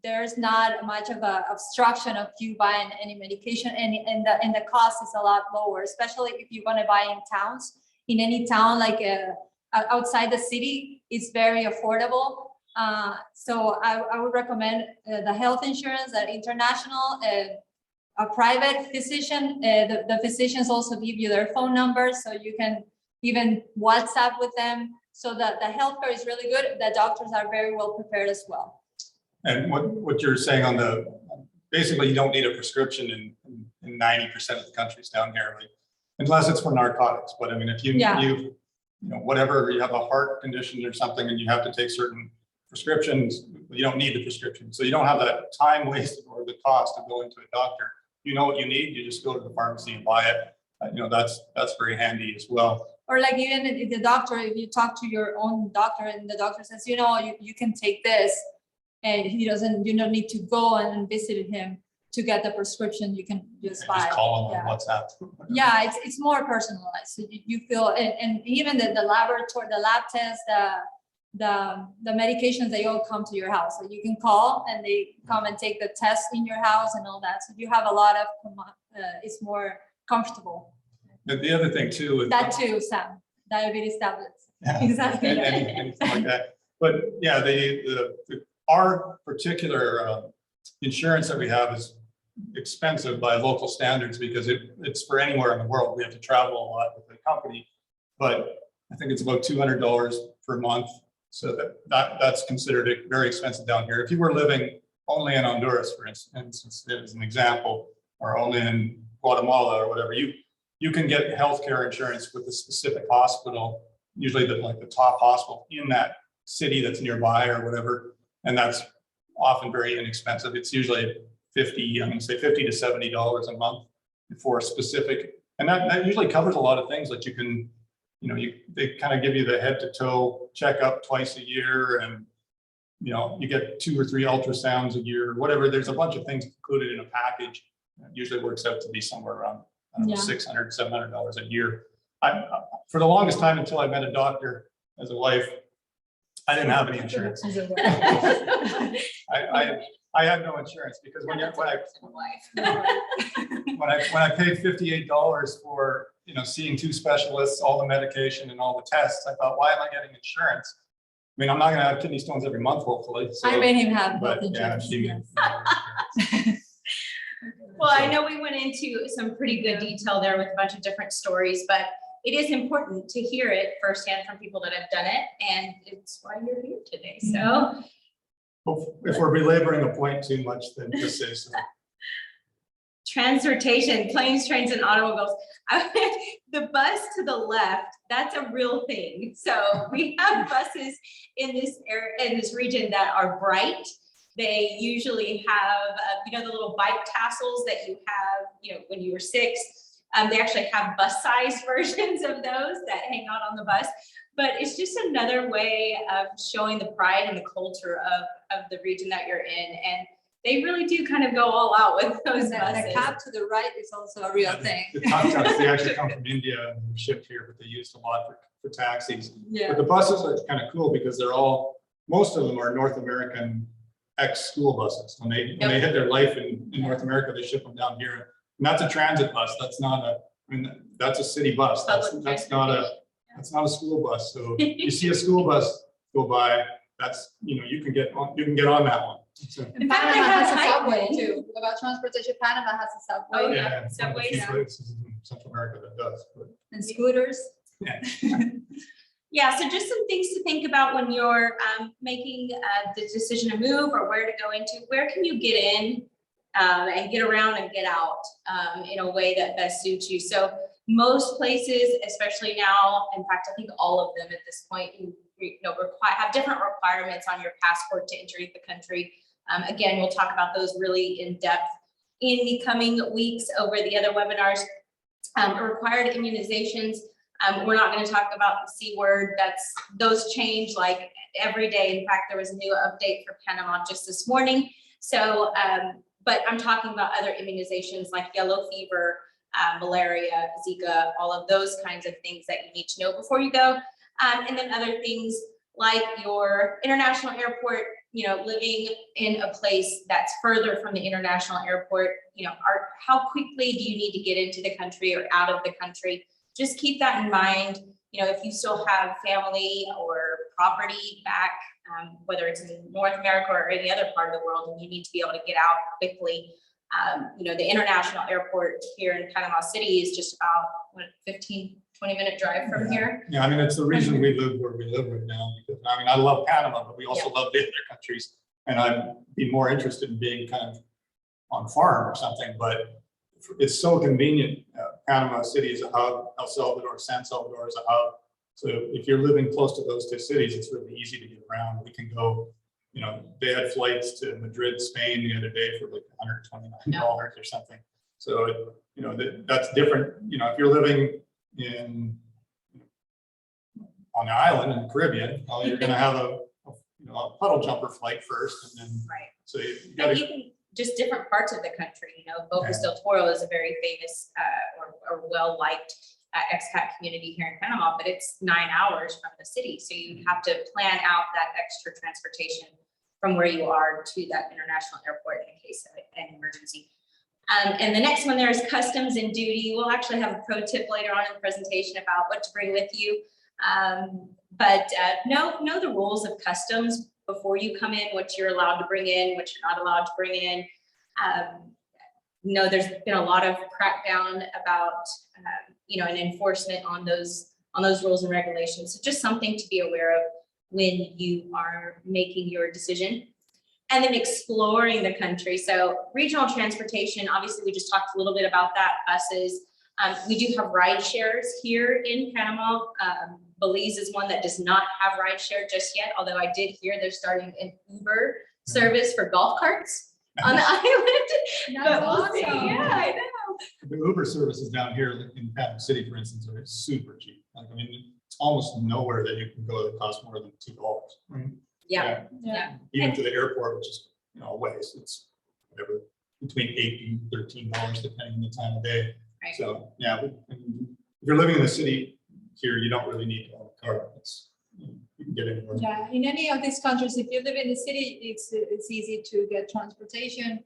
there's not much of a obstruction of you buying any medication, and the cost is a lot lower, especially if you're going to buy in towns. In any town, like outside the city, it's very affordable. So I would recommend the health insurance, international, a private physician. The physicians also give you their phone number, so you can even WhatsApp with them. So that the healthcare is really good. The doctors are very well prepared as well. And what you're saying on the, basically you don't need a prescription in 90% of the countries down here, like, unless it's for narcotics. But I mean, if you, Yeah. you know, whatever, you have a heart condition or something and you have to take certain prescriptions, you don't need the prescription. So you don't have that time wasted or the cost of going to a doctor. You know what you need, you just go to the pharmacy and buy it. You know, that's very handy as well. Or like even if the doctor, if you talk to your own doctor and the doctor says, you know, you can take this, and he doesn't, you don't need to go and visit him to get the prescription, you can just buy. Just call them Yeah. on WhatsApp. Yeah, it's more personalized. So you feel, and even the laboratory, the lab tests, the medications, they all come to your house. So you can call and they come and take the test in your house and all that. So you have a lot of, it's more comfortable. The other thing too is That too, Sam, diabetes tablets. Yeah. Exactly. Anything like that. But yeah, our particular insurance that we have is expensive by local standards because it's for anywhere in the world. We have to travel a lot with the company, but I think it's about $200 per month. So that's considered very expensive down here. If you were living only in Honduras, for instance, as an example, or only in Guatemala or whatever, you can get healthcare insurance with a specific hospital, usually the top hospital in that city that's nearby or whatever, and that's often very inexpensive. It's usually $50 to $70 a month for a specific, and that usually covers a lot of things. Like you can, you know, they kind of give you the head to toe checkup twice a year, and you know, you get 2 or 3 ultrasounds a year, whatever. There's a bunch of things included in a package. It usually works out to be somewhere around $600, $700 a year. For the longest time until I met a doctor as a wife, I didn't have any insurance. I had no insurance because when I paid $58 for, you know, seeing 2 specialists, all the medication and all the tests, I thought, why am I getting insurance? I mean, I'm not going to have kidney stones every month, hopefully. So, I made him have but health yeah, insurance. Well, I know we went into some pretty good detail there with a bunch of different stories, but it is important to hear it firsthand from people that have done it, and it's why you're here today. So if we're belaboring a point too much, then just say so. transportation, planes, trains, and automobiles. The bus to the left, that's a real thing. So we have buses in this area, in this region, that are bright. They usually have, you know, the little bike tassels that you have, you know, when you were 6. They actually have bus-sized versions of those that hang out on the bus. But it's just another way of showing the pride and the culture of the region that you're in. And they really do kind of go all out with those buses. The cab to the right is also a real thing. The tuk tuks, they actually come from India and were shipped here, but they used a lot for taxis. Yeah. But the buses are kind of cool because most of them are North American ex-school buses. When they hit their life in North America, they ship them down here. And that's a transit bus. That's not that's a city bus. That's not a school bus. So you see a school bus go by, that's, you know, you can get on that one. So, And fact, Panama they have has a subway hiking. too. About transportation, Panama has a subway. Oh, yeah, one of the subways. few places in Central America that does. But, And scooters. yeah. Yeah, so just some things to think about when you're making the decision to move or where to go into. Where can you get in and get around and get out in a way that best suits you? So most places, especially now, in fact, I think all of them at this point, you know, have different requirements on your passport to enter the country. Again, we'll talk about those really in depth in the coming weeks over the other webinars. Required immunizations. We're not going to talk about the C word. Those change like every day. In fact, there was a new update for Panama just this morning. So, but I'm talking about other immunizations like yellow fever, malaria, Zika, all of those kinds of things that you need to know before you go. And then other things like your international airport, you know, living in a place that's further from the international airport, you know, how quickly do you need to get into the country or out of the country? Just keep that in mind. You know, if you still have family or property back, whether it's in North America or any other part of the world, and you need to be able to get out quickly, You know, the international airport here in Panama City is just about, what, 15, 20-minute drive from here. Yeah, I mean, it's the reason we live where we live right now, because I mean, I love Panama, but we also love the other countries. And I'd be more interested in being kind of on farm or something, but it's so convenient. Panama City is a hub, El Salvador, San Salvador is a hub. So if you're living close to those two cities, it's really easy to get around. We can go, you know, they had flights to Madrid, Spain the other day for like $129 or something. So, you know, that's different. You know, if you're living on the island in the Caribbean, well, you're going to have a puddle jumper flight first, and then so you got even just different parts of the country. You know, Bocas del Toro is a very famous or well-liked expat community here in Panama, but it's 9 hours from the city, so you have to plan out that extra transportation from where you are to that international airport in case of an emergency. And the next one there is customs and duty. We'll actually have a pro tip later on in the presentation about what to bring with you. But know the rules of customs before you come in, what you're allowed to bring in, what you're not allowed to bring in. There's been a lot of crackdown about, an enforcement on those rules and regulations. So just something to be aware of when you are making your decision. And then exploring the country. So regional transportation, obviously we just talked a little bit about that, buses. We do have ride shares here in Panama. Belize is one that does not have ride share just yet, although I did hear they're starting an Uber service for golf carts on the island. But we'll see. Yeah, I know. The Uber services down here in Panama City, for instance, are super cheap. Like, I mean, it's almost nowhere that you can go that costs more than $2. Right? Yeah. Even to the airport, which is a ways, it's whatever between $8 and $13 depending on the time of day. Right. So yeah, if you're living in the city here, you don't really need to own a car. You can get anywhere. Yeah, in any of these countries, if you live in the city, it's easy to get transportation.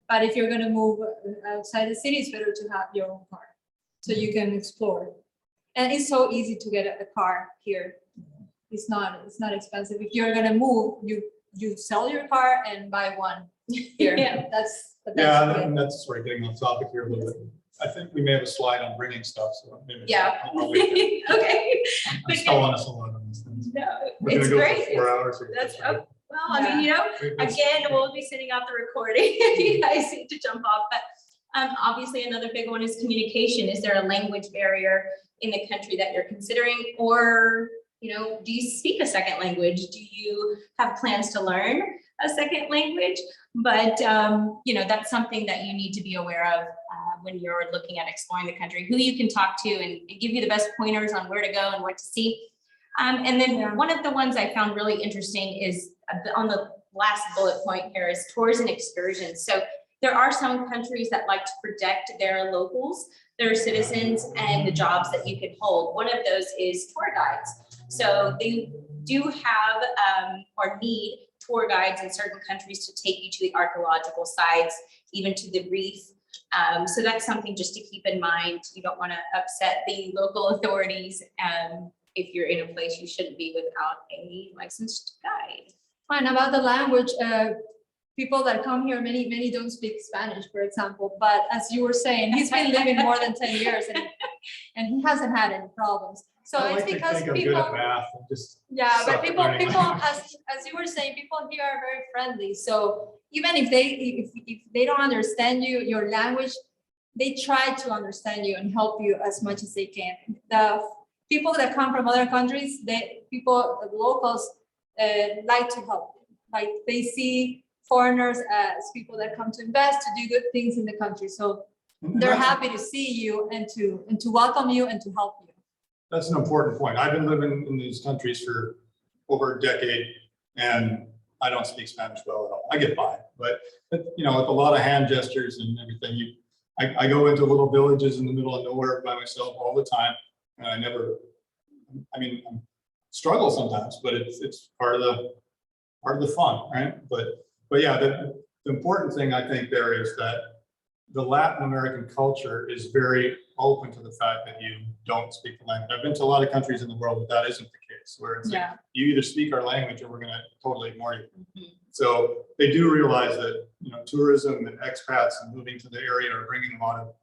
But if you're going to move outside the city, it's better to have your own car so you can explore. And it's so easy to get a car here. It's not expensive. If you're going to move, you sell your car and buy one here. That's the best way. And that's sort of getting off topic here a little bit. I think we may have a slide on bringing stuff, so maybe I'll wait. Okay. I'm stalling us a lot on these things. No, We're it's gonna go great. for 4 hours. That's well, I mean, again, we'll be sending out the recording if you guys need to jump off. But obviously, another big one is communication. Is there a language barrier in the country that you're considering, or do you speak a second language? Do you have plans to learn a second language? But that's something that you need to be aware of when you're looking at exploring the country, who you can talk to and give you the best pointers on where to go and what to see. And then one of the ones I found really interesting is on the last bullet point here is tours and excursions. So there are some countries that like to protect their locals, their citizens, and the jobs that you can hold. One of those is tour guides. So they do have or need tour guides in certain countries to take you to the archaeological sites, even to the reef. So that's something just to keep in mind. You don't want to upset the local authorities if you're in a place you shouldn't be without a licensed guide. And about the language, people that come here, many don't speak Spanish, for example. But as you were saying, he's been living more than 10 years and he hasn't had any problems. So it's because people, but people, as you were saying, people here are very friendly. So even if they don't understand your language, they try to understand you and help you as much as they can. The people that come from other countries, the locals like to help. Like they see foreigners as people that come to invest, to do good things in the country. So they're happy to see you and to welcome you and to help you. That's an important point. I've been living in these countries for over a decade, and I don't speak Spanish well at all. I get by, but with a lot of hand gestures and everything, I go into little villages in the middle of nowhere by myself all the time, and I struggle sometimes, but it's part of the fun, right? But yeah, the important thing I think there is that the Latin American culture is very open to the fact that you don't speak the language. I've been to a lot of countries in the world, but that isn't the case. place where it's like, Yeah. you either speak our language or we're going to totally ignore you. Mhm. So they do realize that, you know, tourism and expats and moving to the area are bringing a lot of,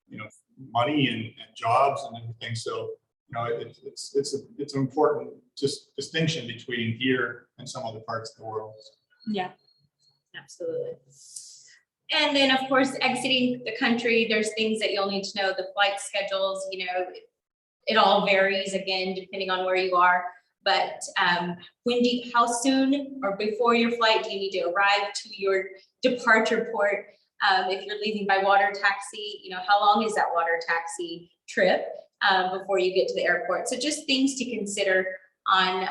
you know, money and jobs and everything. So, you know, it's an important just distinction between here and some other parts of the world. Yeah, absolutely. And then, of course, exiting the country, there's things that you'll need to know, the flight schedules, you know, it all varies again, depending on where you are. But how soon or before your flight do you need to arrive to your departure port? If you're leaving by water taxi, you know, how long is that water taxi trip before you get to the airport? So just things to consider on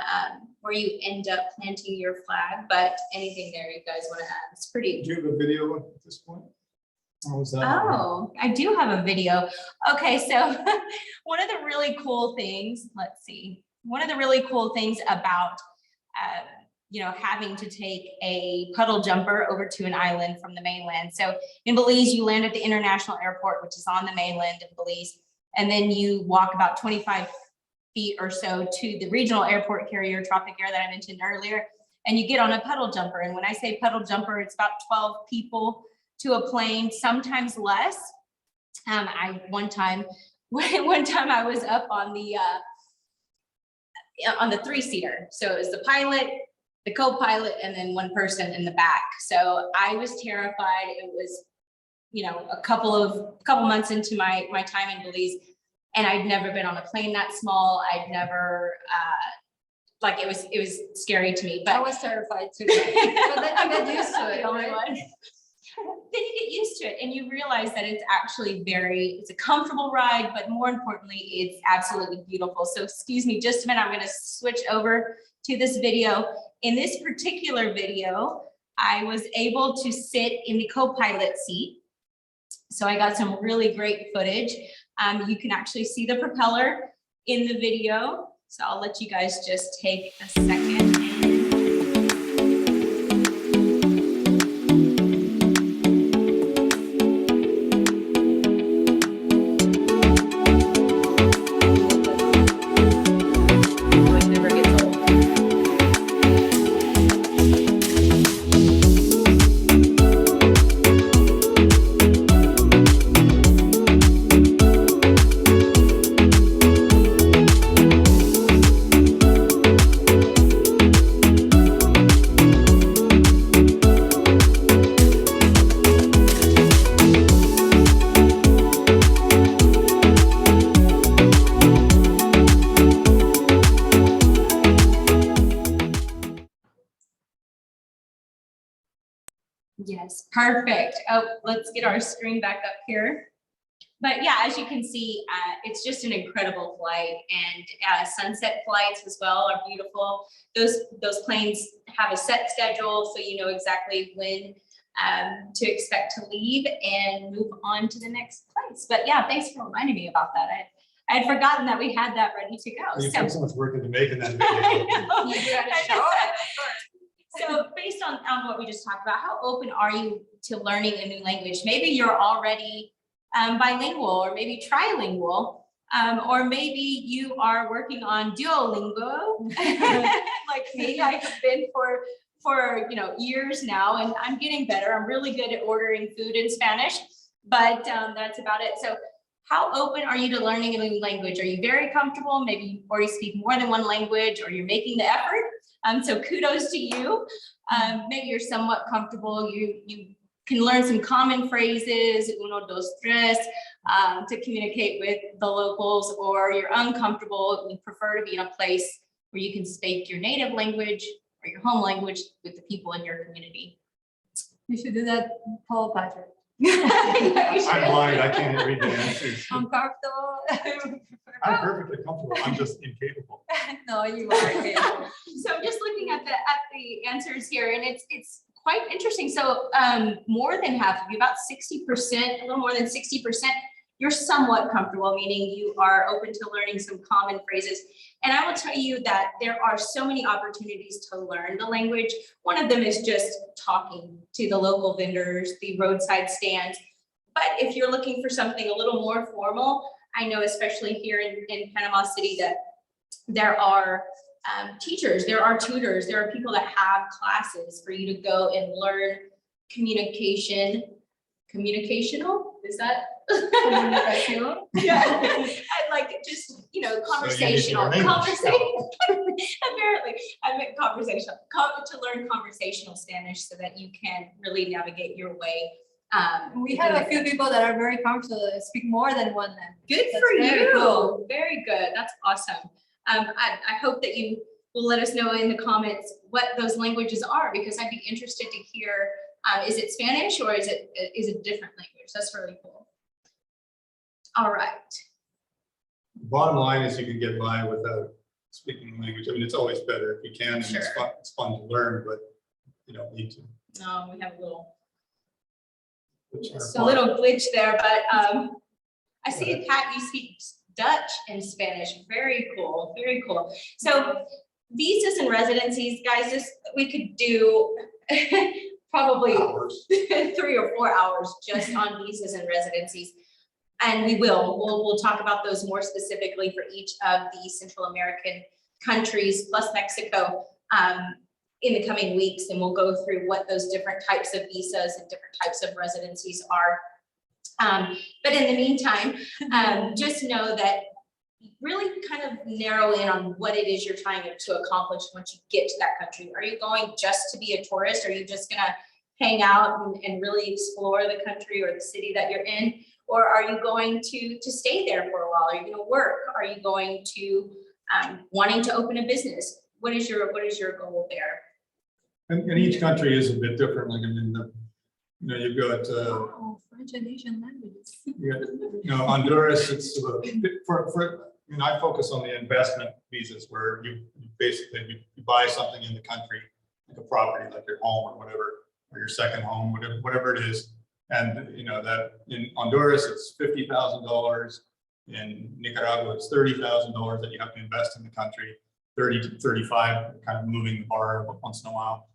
where you end up planting your flag. But anything there you guys want to add? It's pretty. Do you have a video at this point? Or was that? Oh, I do have a video. Okay, so one of the really cool things, let's see, one of the really cool things about, you know, having to take a puddle jumper over to an island from the mainland. So in Belize, you land at the international airport, which is on the mainland of Belize, and then you walk about 25 feet or so to the regional airport carrier, Tropic Air, that I mentioned earlier, and you get on a puddle jumper. And when I say puddle jumper, it's about 12 people to a plane, sometimes less. One time I was up on the 3-seater. So it was the pilot, the co-pilot, and then one person in the back. So I was terrified. It was, you know, a couple months into my time in Belize, and I'd never been on a plane that small. I'd never, like it was scary to me. But I was terrified too. But then you get used to it, the only right? one. Then you get used to it and you realize that it's actually it's a comfortable ride, but more importantly, it's absolutely beautiful. So excuse me just a minute, I'm going to switch over to this video. In this particular video, I was able to sit in the co-pilot seat. So I got some really great footage. You can actually see the propeller in the video. So I'll let you guys just take a second. Yes, perfect. Oh, let's get our screen back up here. But yeah, as you can see, it's just an incredible flight, and sunset flights as well are beautiful. Those planes have a set schedule, so you know exactly when to expect to leave and move on to the next place. But yeah, thanks for reminding me about that. I had forgotten that we had that ready to go. You So- put so much work into making that video. I know. You gotta show it, of course. So based on what we just talked about, how open are you to learning a new language? Maybe you're already bilingual, or maybe trilingual, or maybe you are working on Duolingo, like me. I have been for years now, and I'm getting better. I'm really good at ordering food in Spanish, but that's about it. So how open are you to learning a new language? Are you very comfortable? Maybe you already speak more than one language, or you're making the effort. So kudos to you. Maybe you're somewhat comfortable. You can learn some common phrases, uno, dos, tres, to communicate with the locals, or you're uncomfortable. You prefer to be in a place where you can speak your native language or your home language with the people in your community. You should do that, Paul Patrick. I'm blind, I can't read the answers. Uncomfortable. I'm perfectly comfortable, I'm just incapable. No, you are capable. So just looking at the answers here, and it's quite interesting. So more than half of you, about 60%, a little more than 60%, you're somewhat comfortable, meaning you are open to learning some common phrases. And I will tell you that there are so many opportunities to learn the language. One of them is just talking to the local vendors, the roadside stands. But if you're looking for something a little more formal, I know especially here in Panama City that there are teachers, there are tutors, there are people that have classes for you to go and learn communicational, is that? Comunicación. Yeah, and like just, you know, conversational, conversation. Apparently, I meant conversational, to learn conversational Spanish so that you can really navigate your way. We have a few people that are very comfortable to speak more than one language. Good That's for very you. cool. Very good. That's awesome. I hope that you will let us know in the comments what those languages are, because I'd be interested to hear, is it Spanish or is it a different language? That's really cool. All right. Bottom line is you can get by without speaking the language. I mean, it's always better if you can, and Sure. it's fun to learn, but you don't need to. No, we have a little Which are just a fun. little glitch there, but I see a Kat, you speak Dutch and Spanish. Very cool, very cool. So visas and residencies, guys, this we could do probably Hours. 3 or 4 hours just on visas and residencies. And we'll talk about those more specifically for each of the Central American countries plus Mexico in the coming weeks, and we'll go through what those different types of visas and different types of residencies are. But in the meantime, just know that really kind of narrow in on what it is you're trying to accomplish once you get to that country. Are you going just to be a tourist? Are you just gonna hang out and really explore the country or the city that you're in? Or are you going to stay there for a while? Are you gonna work? Are you going to wanting to open a business? What is your goal there? And each country is a bit different. Like, I mean, you know, you've got French and Asian languages. you know, Honduras. It's you know, I focus on the investment visas where you basically you buy something in the country, like a property, like your home or whatever, or your second home, whatever it is. And you know that in Honduras it's $50,000. In Nicaragua it's $30,000 that you have to invest in the country. 30 to 35, kind of moving the bar once in a while.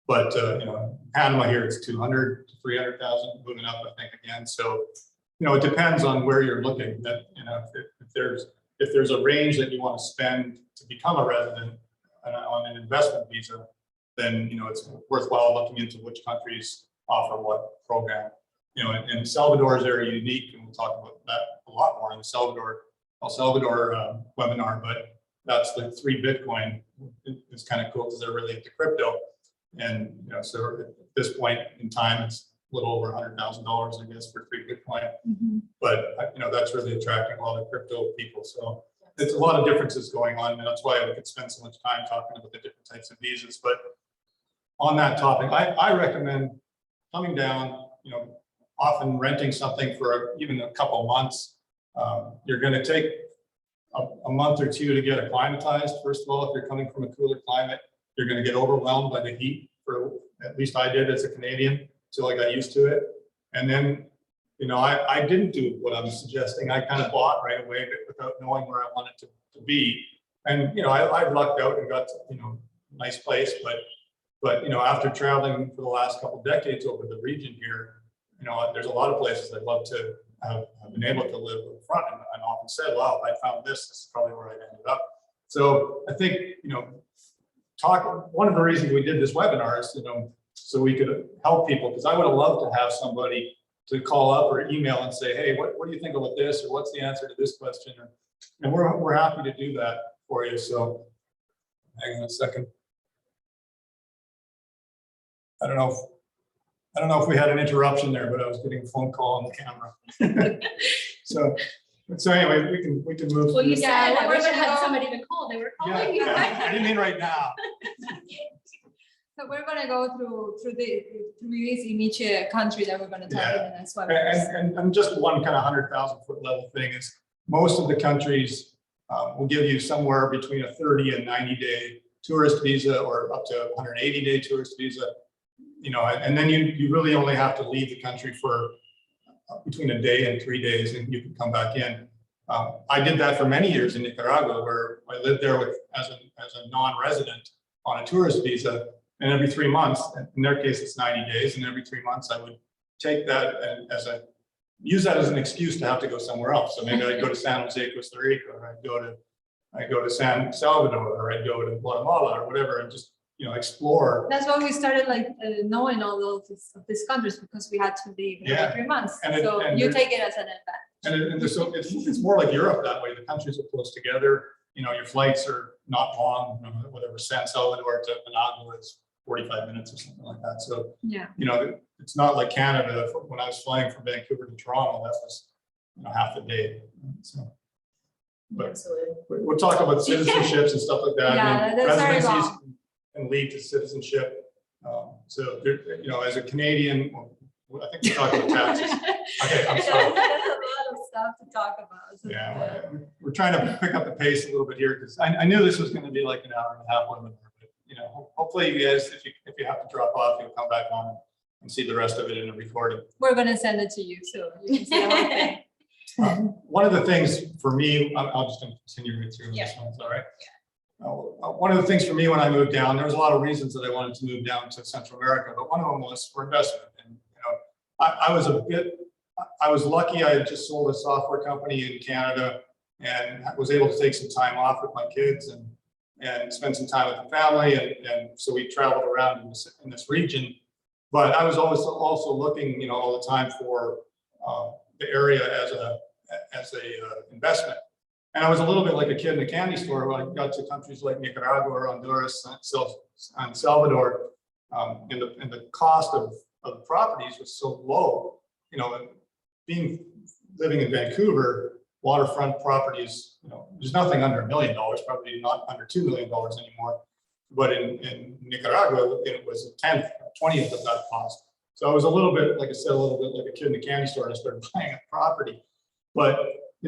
But you know, Panama here it's 200 to 300,000, moving up I think again. So you know, it depends on where you're looking. That you know, if there's a range that you want to spend to become a resident on an investment visa, then you know it's worthwhile looking into which countries offer what program. You know, and Salvador is very unique, and we'll talk about that a lot more in the El Salvador webinar. But that's like 3 Bitcoin. It's kind of cool because they're really into crypto, and you know, so at this point in time, it's a little over $100,000, I guess, for 3 Bitcoin. Mm-hmm. But you know, that's really attracting a lot of crypto people. So it's a lot of differences going on, and that's why we could spend so much time talking about the different types of visas. But on that topic, I recommend coming down. You know, often renting something for even a couple months. You're going to take a month or 2 to get acclimatized. First of all, if you're coming from a cooler climate, you're going to get overwhelmed by the heat. For at least I did as a Canadian, until I got used to it. And then, you know, I didn't do what I'm suggesting. I kind of bought right away, but without knowing where I wanted to be. And you know, I lucked out and got to, you know, nice place. But you know, after traveling for the last couple decades over the region here, you know, there's a lot of places I'd love to have been able to live up front, and often said, wow, I found this is probably where I ended up. So I think, you know, one of the reasons we did this webinar is, you know, so we could help people, because I would have loved to have somebody to call up or email and say, hey, what do you think about this? Or what's the answer to this question? And we're happy to do that for you. So hang on a second. I don't know if we had an interruption there, but I was getting a phone call on the camera. So anyway, we can move. Well, you through. said I wish I had somebody to call. They were calling you. Yeah, I didn't mean right now. So we're gonna go through this in each country that we're gonna talk in the next one. And just one kind of 100,000 foot level thing is most of the countries will give you somewhere between a 30 and 90-day tourist visa, or up to 180-day tourist visa. You know, and then you really only have to leave the country for between a day and 3 days, and you can come back in. I did that for many years in Nicaragua, where I lived there as a non-resident on a tourist visa, and every 3 months, in their case it's 90 days, and every 3 months I would take that and use that as an excuse to have to go somewhere else. So maybe I'd go to San Jose, Costa Rica, or I'd go to I'd go to San Salvador, or I'd go to Guatemala or whatever, and just, explore. That's why we started like knowing all of these countries, because we had to leave Yeah. every 3 months. And So you take it as an advantage. And it's more like Europe that way. The countries are close together. Your flights are not long, whatever, San Salvador to Managua is 45 minutes or something like that. So, Yeah. it's not like Canada. When I was flying from Vancouver to Toronto, that was, half a day. So, but Absolutely. we'll talk about citizenships and stuff like that. Yeah, that's very residencies long. can lead to citizenship. So, as a Canadian, well, I think we talked about taxes. Okay, I'm There's sorry. a lot of stuff to talk about. So, Yeah, we're trying to pick up the pace a little bit here, because I knew this was going to be like an hour and a half webinar, but hopefully you guys, if you have to drop off, you'll come back on and see the rest of it in a recording. We're gonna send it to you, so you can see the whole thing. One of the things for me, I'll just continue right through Yeah. this one, all right? One of the things for me when I moved down, there was a lot of reasons that I wanted to move down to Central America, but one of them was for investment. And I was lucky. I had just sold a software company in Canada and was able to take some time off with my kids and spend some time with the family. And so we traveled around in this region. But I was always also looking, all the time for the area as a investment. And I was a little bit like a kid in a candy store when I got to countries like Nicaragua or Honduras and Salvador, and the cost of the properties was so low. Living in Vancouver, waterfront properties, there's nothing under $1 million, probably not under $2 million anymore. But in Nicaragua, it was a 10th, 20th of that cost. So I was a little bit, like I said, a little bit like a kid in a candy store, and I started buying a property. But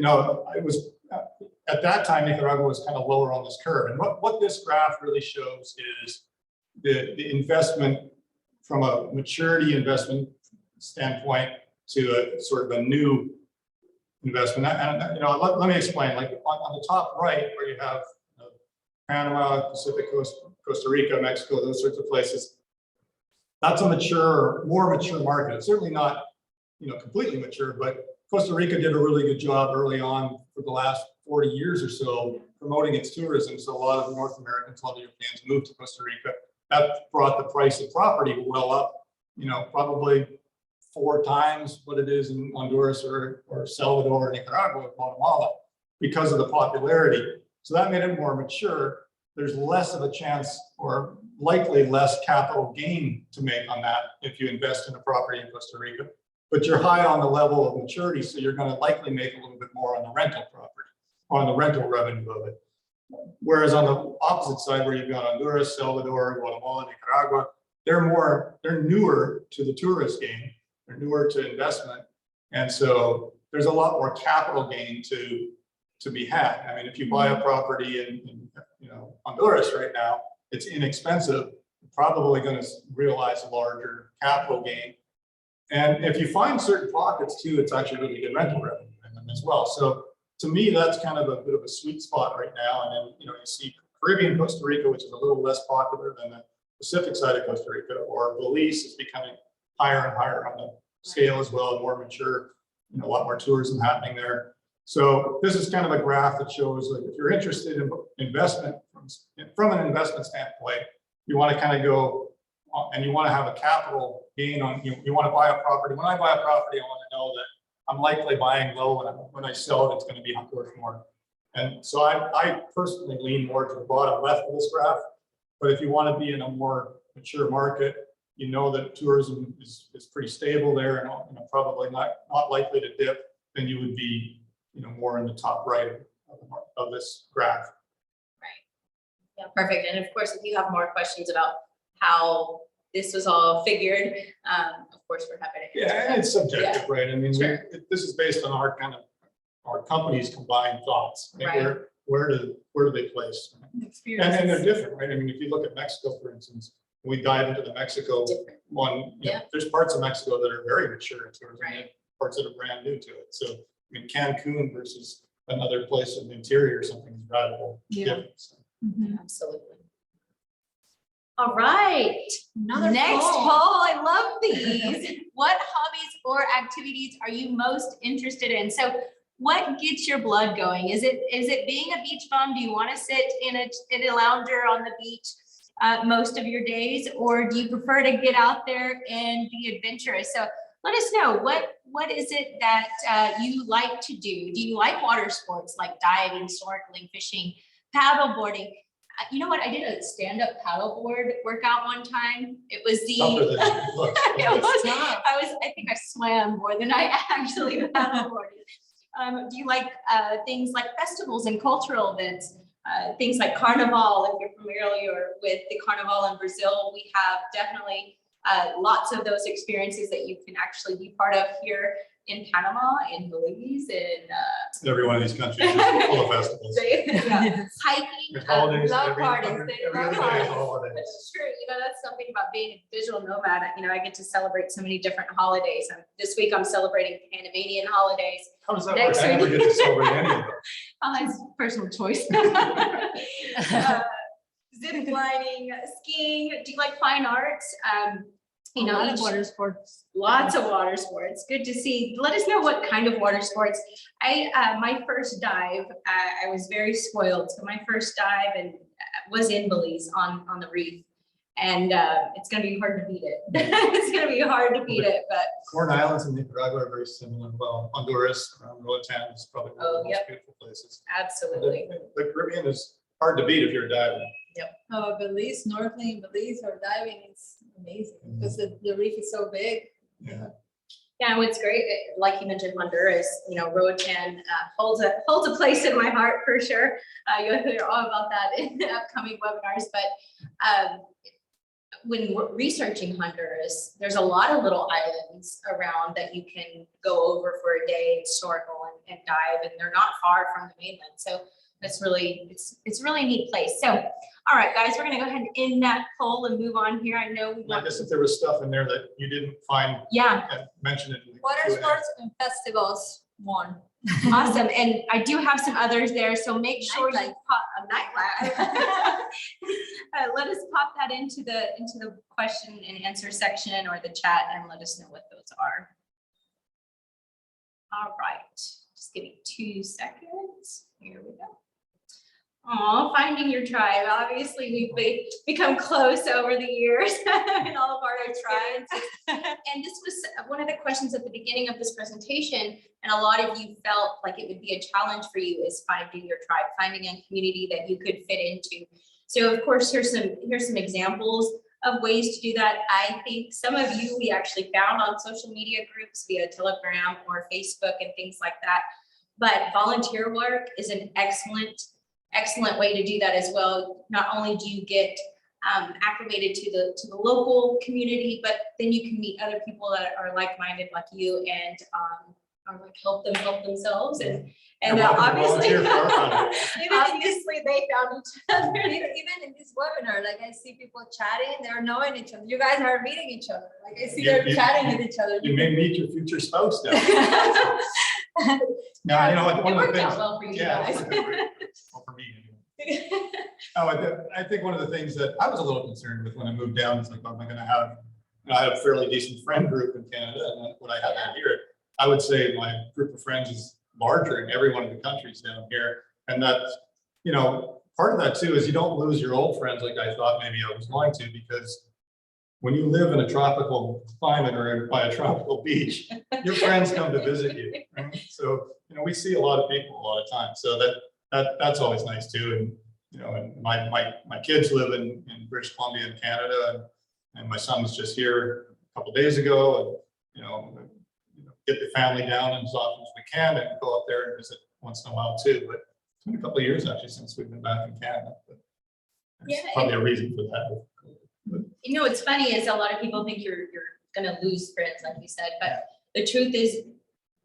I was at that time, Nicaragua was kind of lower on this curve. And what this graph really shows is the investment from a maturity investment standpoint to a sort of a new investment. And let me explain. Like on the top right, where you have Panama, Pacific Coast, Costa Rica, Mexico, those sorts of places, that's a more mature market. It's certainly not completely mature, but Costa Rica did a really good job early on for the last 40 years or so promoting its tourism. So a lot of North Americans, a lot of Europeans moved to Costa Rica. That brought the price of property well up, probably 4 times what it is in Honduras or Salvador or Nicaragua or Guatemala because of the popularity. So that made it more mature. There's less of a chance or likely less capital gain to make on that if you invest in a property in Costa Rica. But you're high on the level of maturity, so you're going to likely make a little bit more on the rental property, on the rental revenue of it. Whereas on the opposite side, where you've got Honduras, Salvador, Guatemala, Nicaragua, they're newer to the tourist game. They're newer to investment, and so there's a lot more capital gain to be had. I mean, if you buy a property in Honduras right now, it's inexpensive. You're probably going to realize a larger capital gain. And if you find certain pockets too, it's actually really good rental revenue in them as well. So to me, that's kind of a bit of a sweet spot right now. And then, you see Caribbean Costa Rica, which is a little less popular than the Pacific side of Costa Rica, or Belize is becoming higher and higher on the scale as well, more mature, a lot more tourism happening there. So this is kind of a graph that shows, like, if you're interested in investment from an investment standpoint, you want to kind of go and you want to have a capital gain on, you want to buy a property. When I buy a property, I want to know that I'm likely buying low, and when I sell it, it's going to be worth more. And so I personally lean more to the bottom left of this graph. But if you want to be in a more mature market, that tourism is pretty stable there and probably not likely to dip, then you would be more in the top right of this graph. Right. Yeah, perfect. And of course, if you have more questions about how this was all figured, of course, we're happy to answer. Yeah, it's subjective, right? I mean, Sure. this is based on our company's combined thoughts. Right? Right. Where do they place? Experiences. And they're different, right? I mean, if you look at Mexico, for instance, we dive into the Mexico Different. one. Yeah. There's parts of Mexico that are very mature in tourism, Right. and parts that are brand new to it. So, I mean, Cancun versus another place in the interior or something is radical difference. Mhm. Absolutely. All right. Another Next poll. poll. I love these. What hobbies or activities are you most interested in? So what gets your blood going? Is it being a beach bum? Do you want to sit in a lounger on the beach most of your days, or do you prefer to get out there and be adventurous? So let us know, what is it that you like to do? Do you like water sports like diving, snorkeling, fishing, paddle boarding? You know what? I did a stand-up paddleboard workout one time. It was Tougher than it looks. I think I swam more than I actually paddleboarded. Do you like things like festivals and cultural events? Things like Carnival, if you're familiar with the Carnival in Brazil, we have definitely lots of those experiences that you can actually be part of here in Panama, in Belize, in Every one of these countries is full of festivals. hiking, There's holidays, love every parties, every they other love day is a parties. holiday. That's true. That's something about being a digital nomad. I get to celebrate so many different holidays. This week I'm celebrating Panamanian holidays. How does that Next work? I never week. get to celebrate any of them. It's personal choice. Zip lining, skiing. Do you like fine arts? A lot of water sports. Lots of water sports. Good to see. Let us know what kind of water sports. My first dive, I was very spoiled. So my first dive was in Belize on the reef, and it's going to be hard to beat it. It's going to be hard to beat it, but Corn Islands and Nicaragua are very similar. Well, Honduras around Roatan is probably one of the most yep. beautiful places. absolutely. The Caribbean is hard to beat if you're diving. Oh, Belize, snorkeling in Belize or diving is amazing because the reef is so big. Yeah. Yeah, what's great, like you mentioned, Honduras, Roatan holds a place in my heart for sure. You'll hear all about that in the upcoming webinars. But when we're researching Honduras, there's a lot of little islands around that you can go over for a day and snorkel and dive, and they're not far from the mainland. So it's a really neat place. So, all right, guys, we're gonna go ahead and end that poll and move on here. I know we I want. guess if there was stuff in there that you didn't find, Yeah. mention it. In the Water Q&A. sports and festivals, one. Awesome, and I do have some others there, so make sure you Nightlife. pop a nightlife. Let us pop that into the question and answer section or the chat, and let us know what those are. All right, just give me 2 seconds. Here we go. Oh, finding your tribe. Obviously, we've become close over the years in all of our tribes. And this was one of the questions at the beginning of this presentation, and a lot of you felt like it would be a challenge for you is finding your tribe, finding a community that you could fit into. So of course, here's some examples of ways to do that. I think some of you we actually found on social media groups via Telegram or Facebook and things like that. But volunteer work is an excellent way to do that as well. Not only do you get acclimated to the local community, but then you can meet other people that are like-minded like you and are like help themselves and obviously Volunteer for our project. obviously they found each other. Even in this webinar, like I see people chatting, they're knowing each other. You guys are meeting each other. Like I see they're chatting with each other. You may meet your future spouse now. Now, one It of the worked things. out well for you Yeah, guys. it's worked out great. Well, for me anyway. I think one of the things that I was a little concerned with when I moved down is like, am I going to have? I have a fairly decent friend group in Canada, and what I have out here, I would say my group of friends is larger in every one of the countries down here, and that's part of that too is you don't lose your old friends like I thought maybe I was going to, because when you live in a tropical climate or by a tropical beach, your friends come to visit you. Right? So we see a lot of people a lot of times, so that's always nice too. And my kids live in British Columbia in Canada, and my son was just here a couple of days ago, and get the family down as often as we can and go up there and visit once in a while too. But it's been a couple of years actually since we've been back in Canada. But there's probably a reason for that. What's funny is a lot of people think you're gonna lose friends, like you said, but the truth is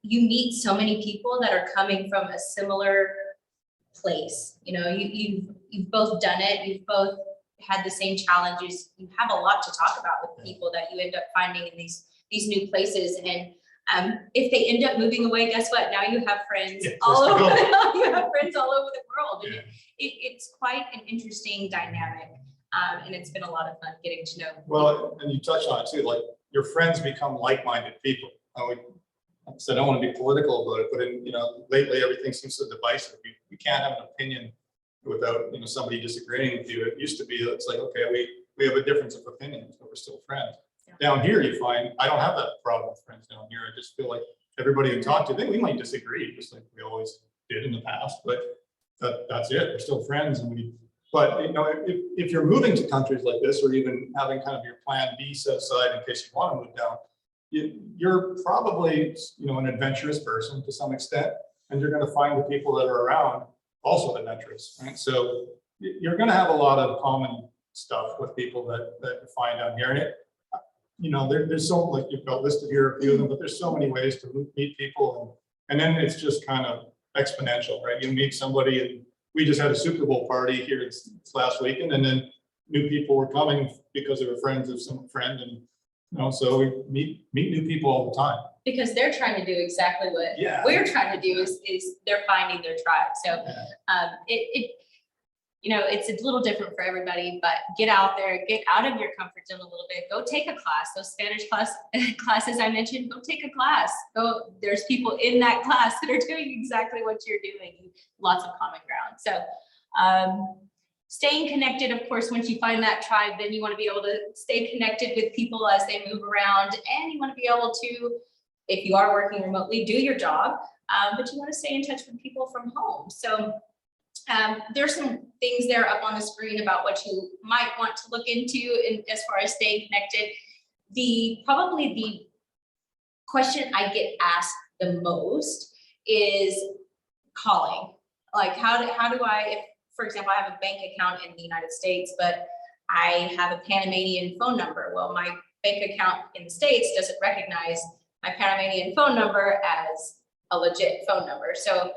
you meet so many people that are coming from a similar place. You've both done it, you've both had the same challenges, you have a lot to talk about with people that you end up finding in these new places. And if they end up moving away, guess what? Now you have friends all over the world. And it's quite an interesting dynamic. And it's been a lot of fun getting to know. Well, and you touched on it too, like your friends become like-minded people. So I don't want to be political about it, but lately everything seems so divisive. We can't have an opinion without, somebody disagreeing with you. It used to be, it's like, okay, we have a difference of opinions, but we're still friends. Yeah. Down here, you find, I don't have that problem with friends down here. I just feel like everybody who talked to, we might disagree, just like we always did in the past, but that's it. We're still friends. But if you're moving to countries like this, or even having kind of your plan B set aside in case you want to move down, you're probably, an adventurous person to some extent, and you're going to find the people that are around also adventurous, right? So you're going to have a lot of common stuff with people that you find down here. And there's so, like you've got listed here a few of them, but there's so many ways to meet people, and then it's just kind of exponential, right? You meet somebody, and we just had a Super Bowl party here this last weekend, and then new people were coming because they were friends of some friend, and so we meet new people all the time. Because they're trying to do exactly what Yeah. we're trying to do is they're finding their tribe. So it's a little different for everybody, but get out there, get out of your comfort zone a little bit, go take a class. Those Spanish classes I mentioned, go take a class. There's people in that class that are doing exactly what you're doing. Lots of common ground. So staying connected, of course, once you find that tribe, then you want to be able to stay connected with people as they move around, and you want to be able to, if you are working remotely, do your job, but you want to stay in touch with people from home. So there's some things there up on the screen about what you might want to look into as far as staying connected. Probably the question I get asked the most is calling. Like how do I, if, for example, I have a bank account in the United States, but I have a Panamanian phone number. Well, my bank account in the States doesn't recognize my Panamanian phone number as a legit phone number. So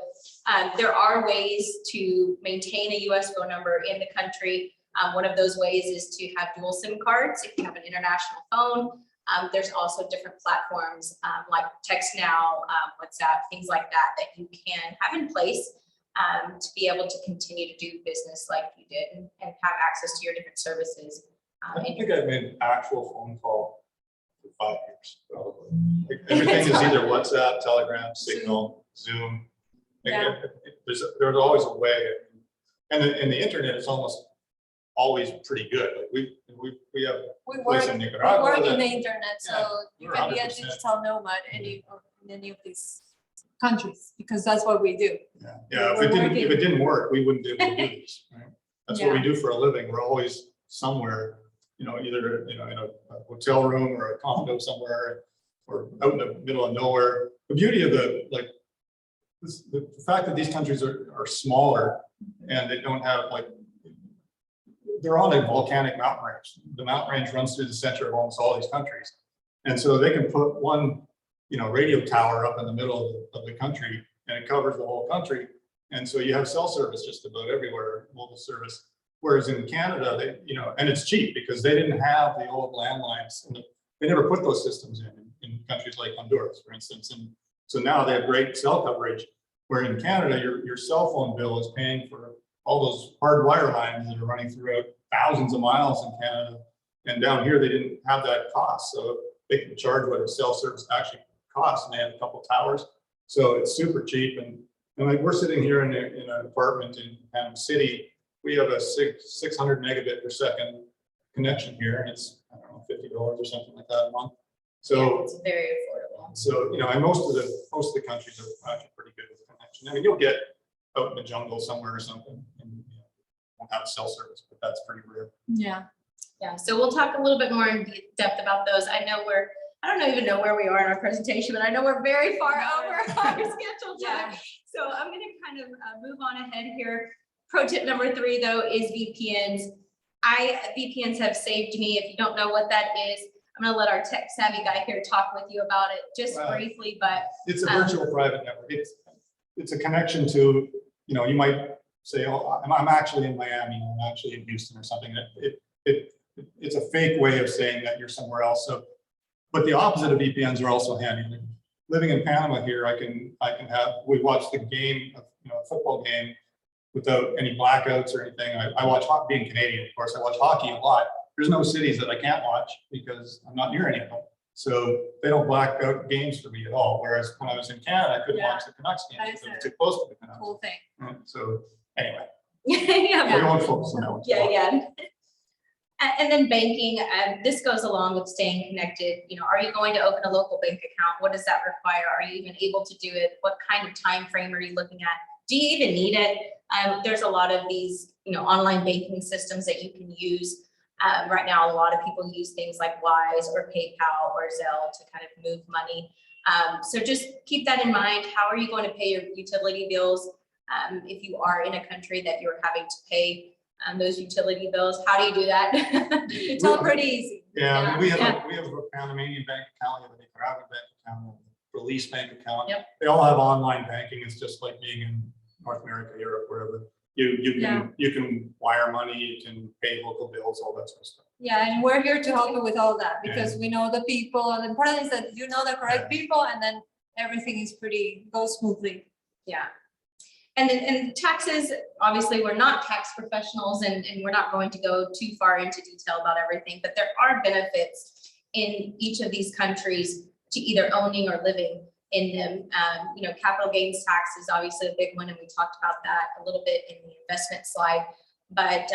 there are ways to maintain a US phone number in the country. One of those ways is to have dual SIM cards if you have an international phone. There's also different platforms like TextNow, WhatsApp, things like that you can have in place to be able to continue to do business like you did and have access to your different services. I think I've made an actual phone call for 5 years, probably. Like everything is either WhatsApp, Telegram, Signal, Zoom. Yeah. There's always a way, and the internet is almost always pretty good. Like we have a place in Nicaragua. We work in the internet, so you we're can be a 100%. digital nomad in any of these countries, because that's what we do. Yeah. If it didn't work, we wouldn't be able to do this, right? That's what we do for a living. We're always somewhere, either in a hotel room or a condo somewhere, or out in the middle of nowhere. The beauty of the fact that these countries are smaller and they don't have they're on a volcanic mountain range. The mountain range runs through the center of almost all these countries, and so they can put one radio tower up in the middle of the country, and it covers the whole country. And so you have cell service just about everywhere, mobile service. Whereas in Canada, and it's cheap because they didn't have the old landlines, and they never put those systems in countries like Honduras, for instance. And so now they have great cell coverage, where in Canada, your cell phone bill is paying for all those hard wire lines that are running throughout thousands of miles in Canada. And down here, they didn't have that cost. So they can charge what a cell service actually costs, and they have a couple towers. So it's super cheap. And like we're sitting here in an apartment in Panama City. We have a 600 megabit per second connection here, and it's, I don't know, $50 or something like that a month. So it's very affordable. So and most of the countries are actually pretty good with connection. I mean, you'll get out in the jungle somewhere or something and won't have cell service, but that's pretty rare. Yeah. Yeah. So we'll talk a little bit more in depth about those. I don't even know where we are in our presentation, but I know we're very far over our scheduled time. So I'm going to kind of move on ahead here. Pro tip number 3, though, is VPNs. VPNs have saved me. If you don't know what that is, I'm going to let our tech savvy guy here talk with you about it just briefly. But it's a virtual private network. It's a connection to, you might say, oh, I'm actually in Miami, I'm actually in Houston or something. It's a fake way of saying that you're somewhere else. So, but the opposite of VPNs are also handy. Like, living in Panama here, we watch the game, a football game without any blackouts or anything. I watch hockey, being Canadian, of course, I watch hockey a lot. There's no cities that I can't watch because I'm not near any of them. So they don't black out games for me at all. Whereas when I was in Canada, I couldn't Yeah. watch the Canucks That games is because a they're too close to the Canucks. Cool thing. Right? So anyway, Yeah. we won't focus on that one. Yeah, yeah. And then banking, this goes along with staying connected. You know, are you going to open a local bank account? What does that require? Are you even able to do it? What kind of time frame are you looking at? Do you even need it? There's a lot of these, you know, online banking systems that you can use. Right now, a lot of people use things like Wise or PayPal or Zelle to kind of move money. So just keep that in mind. How are you going to pay your utility bills? If you are in a country that you're having to pay those utility bills, how do you do that? It's all pretty easy. Yeah, I mean, we have Yeah. a Panamanian bank account, we have a Nicaraguan bank account, a Belize bank account. Yep. They all have online banking. It's just like being in North America, Europe, wherever. You can wire money, you can pay local bills, all that sort of stuff. Yeah, and we're here to help you with all that because we know the people, and the important is that you know the correct people, and then everything is goes smoothly. Yeah. And taxes, obviously, we're not tax professionals and we're not going to go too far into detail about everything, but there are benefits in each of these countries to either owning or living in them. You know, capital gains tax is obviously a big one, and we talked about that a little bit in the investment slide. But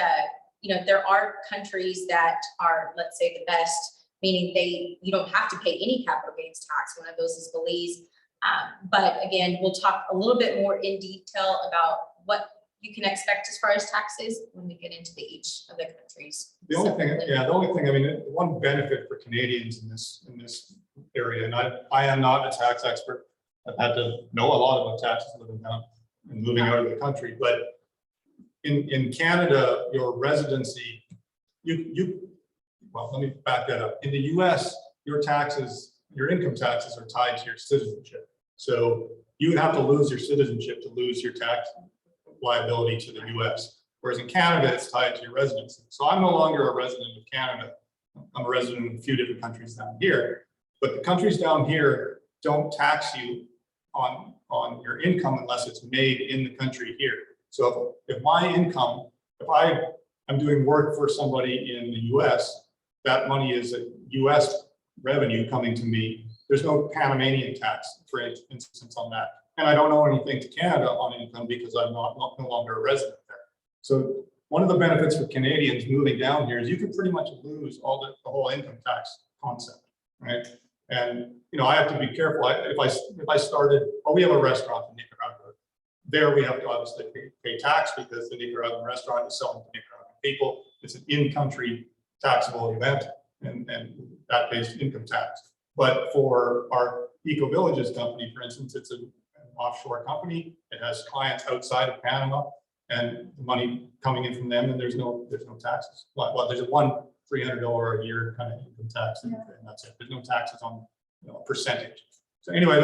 you know, there are countries that are, let's say, the best, meaning you don't have to pay any capital gains tax. One of those is Belize. But again, we'll talk a little bit more in detail about what you can expect as far as taxes when we get into each of the countries. The only thing, I mean, one benefit for Canadians in this area, and I am not a tax expert. I've had to know a lot about taxes living down and moving out of the country, but in Canada, your residency, well, let me back that up. In the US, your income taxes are tied to your citizenship. So you would have to lose your citizenship to lose your tax liability to the US. Whereas in Canada, it's tied to your residency. So I'm no longer a resident of Canada. I'm a resident of a few different countries down here, but the countries down here don't tax you on your income unless it's made in the country here. So if my income, if I'm doing work for somebody in the US, that money is a US revenue coming to me. There's no Panamanian tax, for instance, on that. And I don't owe anything to Canada on income because I'm no longer a resident there. So one of the benefits for Canadians moving down here is you can pretty much lose the whole income tax concept, right? And you know, I have to be careful. If I started, well, we have a restaurant in Nicaragua. There we have to obviously pay tax because the Nicaraguan restaurant is selling to Nicaraguan people. It's an in-country taxable event, and that pays income tax. But for our EcoVillages company, for instance, it's an offshore company. It has clients outside of Panama, and the money coming in from them, and there's no taxes. Well, there's a $300 a year kind of income tax, and that's it. There's no taxes on, you know, a percentage. So anyway,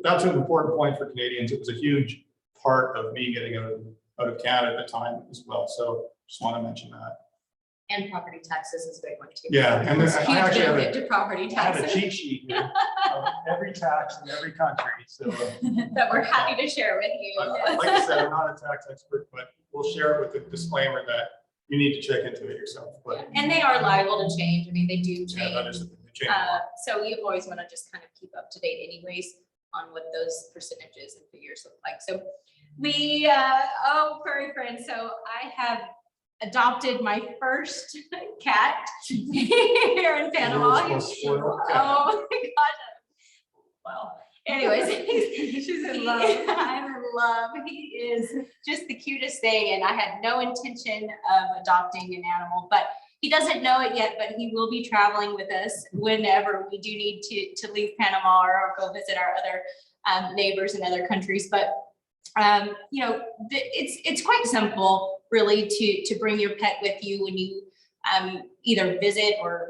that's an important point for Canadians. It was a huge part of me getting out of Canada at the time as well. So just want to mention that. And property taxes is a big one too. Yeah, and There's then huge I actually have benefit to property I have a taxes cheat sheet here of every tax in every country. So that we're happy to share with you. like I said, I'm not a tax expert, but we'll share it with the disclaimer that you need to check into it yourself. But And they are liable to change. I mean, they do change. yeah, that is the thing, they change. So you always want to just kind of keep up to date anyways on what those percentages and figures look like. So we, furry friends. So I have adopted my first cat here in Panama. Oh my gosh. Well, anyways, She's in love. I'm in love. He is just the cutest thing, and I had no intention of adopting an animal, but he doesn't know it yet, but he will be traveling with us whenever we do need to leave Panama or go visit our other neighbors in other countries. But you know, it's quite simple, really, to bring your pet with you when you either visit or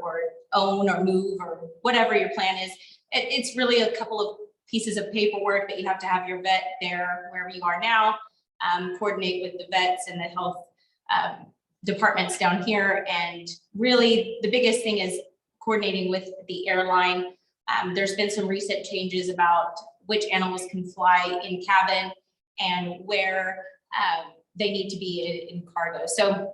own or move or whatever your plan is. It's really a couple of pieces of paperwork that you have to have your vet there wherever you are now, coordinate with the vets and the health departments down here. And really the biggest thing is coordinating with the airline. There's been some recent changes about which animals can fly in cabin and where they need to be in cargo. So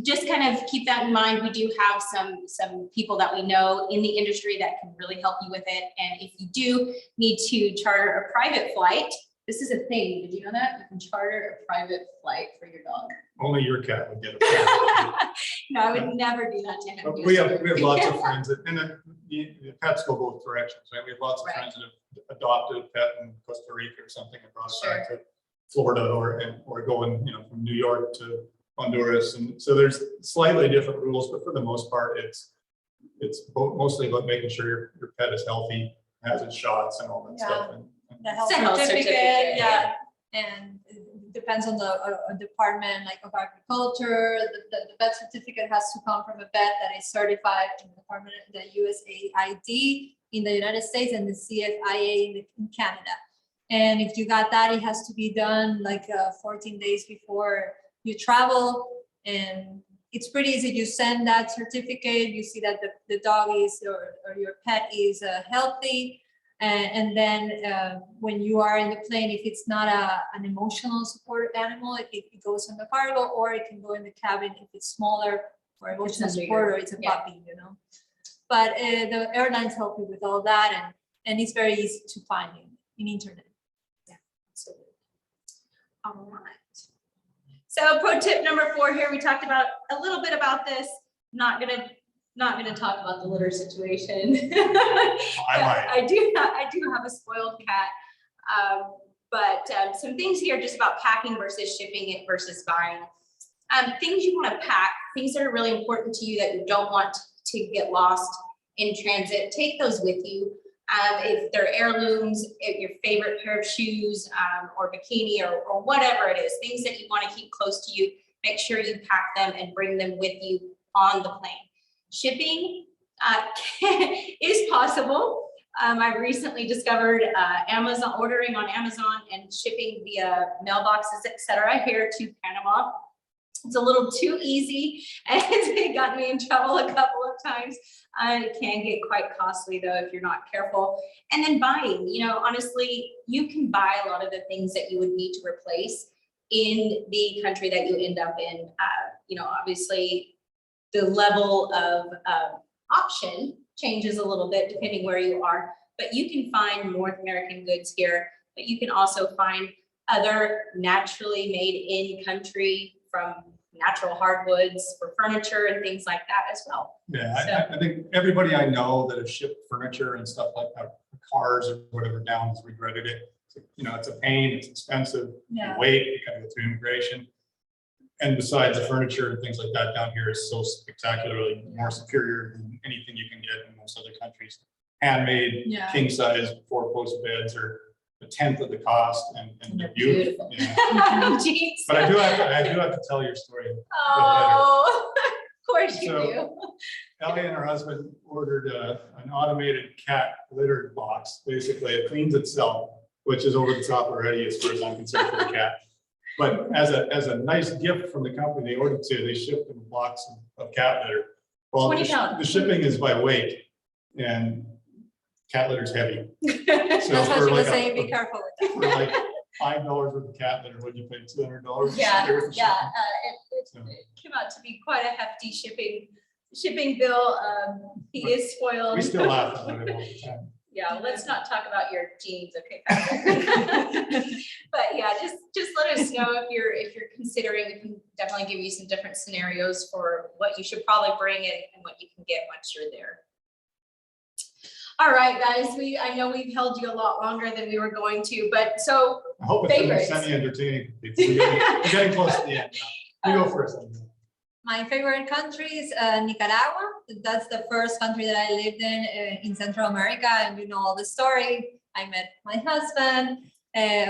just kind of keep that in mind. We do have some people that we know in the industry that can really help you with it. And if you do need to charter a private flight, this is a thing. Did you know that? You can charter a private flight for your dog. Only your cat would get it. No, I would never do that to him. We have lots of friends that, and the pets go both directions, right? We have lots of Right. friends that have adopted a pet in Costa Rica or something and brought it back Sure. to Florida or going, from New York to Honduras. And so there's slightly different rules, but for the most part, it's mostly about making sure your pet is healthy, has its shots and all that stuff. And The health It's a health certificate, certificate, yeah. And it depends on the department, like of agriculture. The vet certificate has to come from a vet that is certified in the department, the USAID in the United States and the CFIA in Canada. And if you got that, it has to be done like 14 days before you travel. And it's pretty easy. You send that certificate, you see that the dog is or your pet is healthy. And then when you are in the plane, if it's not an emotional support animal, it goes on the cargo, or it can go in the cabin if it's smaller for emotional support, or it's a puppy, But the airlines help you with all that, and it's very easy to find in internet. Yeah, absolutely. All right. So pro tip number 4 here, we talked about a little bit about this. Not gonna talk about the litter situation. I do have a spoiled cat, but some things here just about packing versus shipping it versus buying. Things you want to pack, things that are really important to you that you don't want to get lost in transit. Take those with you. If they're heirlooms, if your favorite pair of shoes or bikini or whatever it is, things that you want to keep close to you, make sure you pack them and bring them with you on the plane. Shipping is possible. I recently discovered Amazon, ordering on Amazon and shipping via mailboxes, etc. here to Panama. It's a little too easy and it got me in trouble a couple of times. It can get quite costly though if you're not careful. And then buying, honestly, you can buy a lot of the things that you would need to replace in the country that you end up in. Obviously, the level of option changes a little bit depending where you are, but you can find North American goods here, but you can also find other naturally made in country from natural hardwoods for furniture and things like that as well. Yeah, I think everybody I know that has shipped furniture and stuff like that, cars or whatever down, has regretted it. It's a pain, it's expensive, you wait, you gotta go through immigration. And besides, the furniture and things like that down here is so spectacularly more superior than anything you can get in most other countries. Handmade, king size, 4-post beds are a tenth of the cost, and they're beautiful. Yeah. But I do have to tell your story. Oh, of course you do. Ellie and her husband ordered an automated cat litter box. Basically, it cleans itself, which is over the top already as far as I'm concerned for the cat. But as a nice gift from the company they ordered they shipped them a box of cat litter. Well, the shipping is by weight, and cat litter is heavy. So That's what she was saying, be careful with for like $5 worth of cat litter, would you pay $200? Yeah. It came out to be quite a hefty shipping bill. He is spoiled. We still laugh about it all the time. Yeah, let's not talk about your genes, okay, Patrick? But yeah, just let us know if you're considering. We can definitely give you some different scenarios for what you should probably bring and what you can get once you're there. All right, guys, I know we've held you a lot longer than we were going to, but so I hope it's favorites. Semi-entertaining. We're getting close to the end now. You go first. My favorite country is Nicaragua. That's the first country that I lived in Central America, and you know all the story. I met my husband.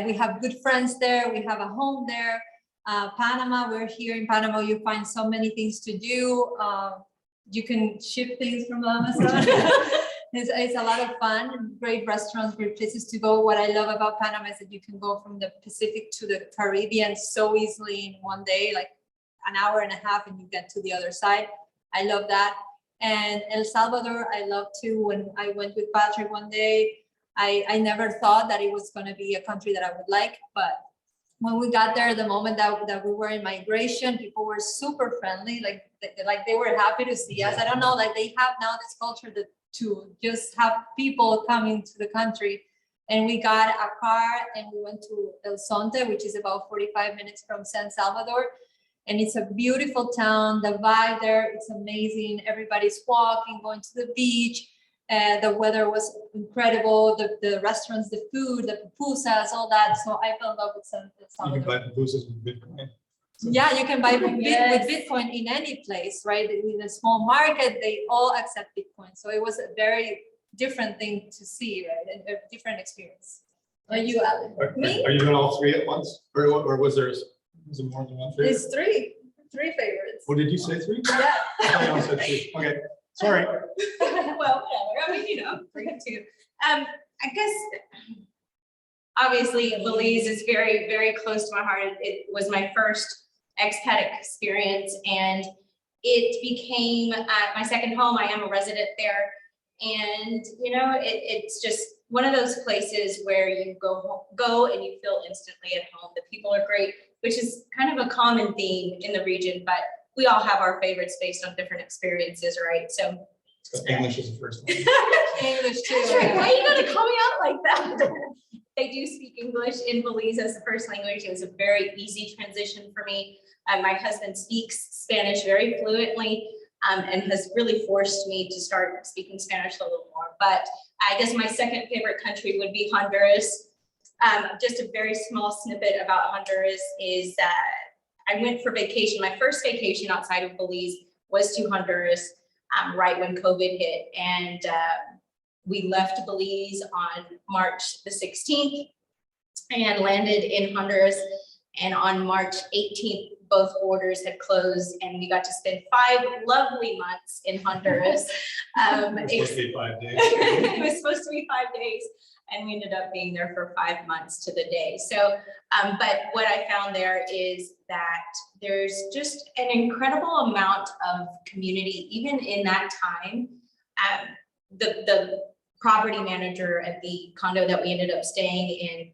We have good friends there. We have a home there. Panama, we're here in Panama. You find so many things to do. You can ship things from Amazon. It's a lot of fun. Great restaurants, great places to go. What I love about Panama is that you can go from the Pacific to the Caribbean so easily in one day, like an hour and a half, and you get to the other side. I love that. And El Salvador, I love too. When I went with Patrick one day, I never thought that it was going to be a country that I would like, but when we got there, the moment that we were in migration, people were super friendly, like they were happy to see us. I don't know, like they have now this culture that to just have people coming to the country. And we got a car and we went to El Sonte, which is about 45 minutes from San Salvador. And it's a beautiful town. The vibe there, it's amazing. Everybody's walking, going to the beach. The weather was incredible. The restaurants, the food, the pupusas, all that. So I fell in love with San You can Salvador. buy pupusas with Bitcoin. Yeah, you can buy Yes. with Bitcoin in any place, right? In a small market, they all accept Bitcoin. So it was a very different thing to see, right? And a different experience. Are you, Alan? Are you doing all three at once? Or was it more than one favorite? It's three favorites. What did you say, three? Yeah. I only said two. Okay, sorry. Well, whatever. I mean, bring it to. I guess obviously Belize is very, very close to my heart. It was my first expat experience, and it became my second home. I am a resident there, and it's just one of those places where you go and you feel instantly at home. The people are great, which is kind of a common theme in the region, but we all have our favorites based on different experiences, right? So English is the first one. English too. that's right. Why are you gonna call me out like that? They do speak English in Belize as the first language. It was a very easy transition for me. My husband speaks Spanish very fluently, and has really forced me to start speaking Spanish a little more. But I guess my second favorite country would be Honduras. Just a very small snippet about Honduras is that I went for vacation. My first vacation outside of Belize was to Honduras right when COVID hit. And we left Belize on March the 16th and landed in Honduras. And on March 18th, both borders had closed, and we got to spend 5 lovely months in Honduras. It's supposed to be 5 days. It was supposed to be 5 days, and we ended up being there for 5 months to the day. So, but what I found there is that there's just an incredible amount of community, even in that time. The property manager at the condo that we ended up staying in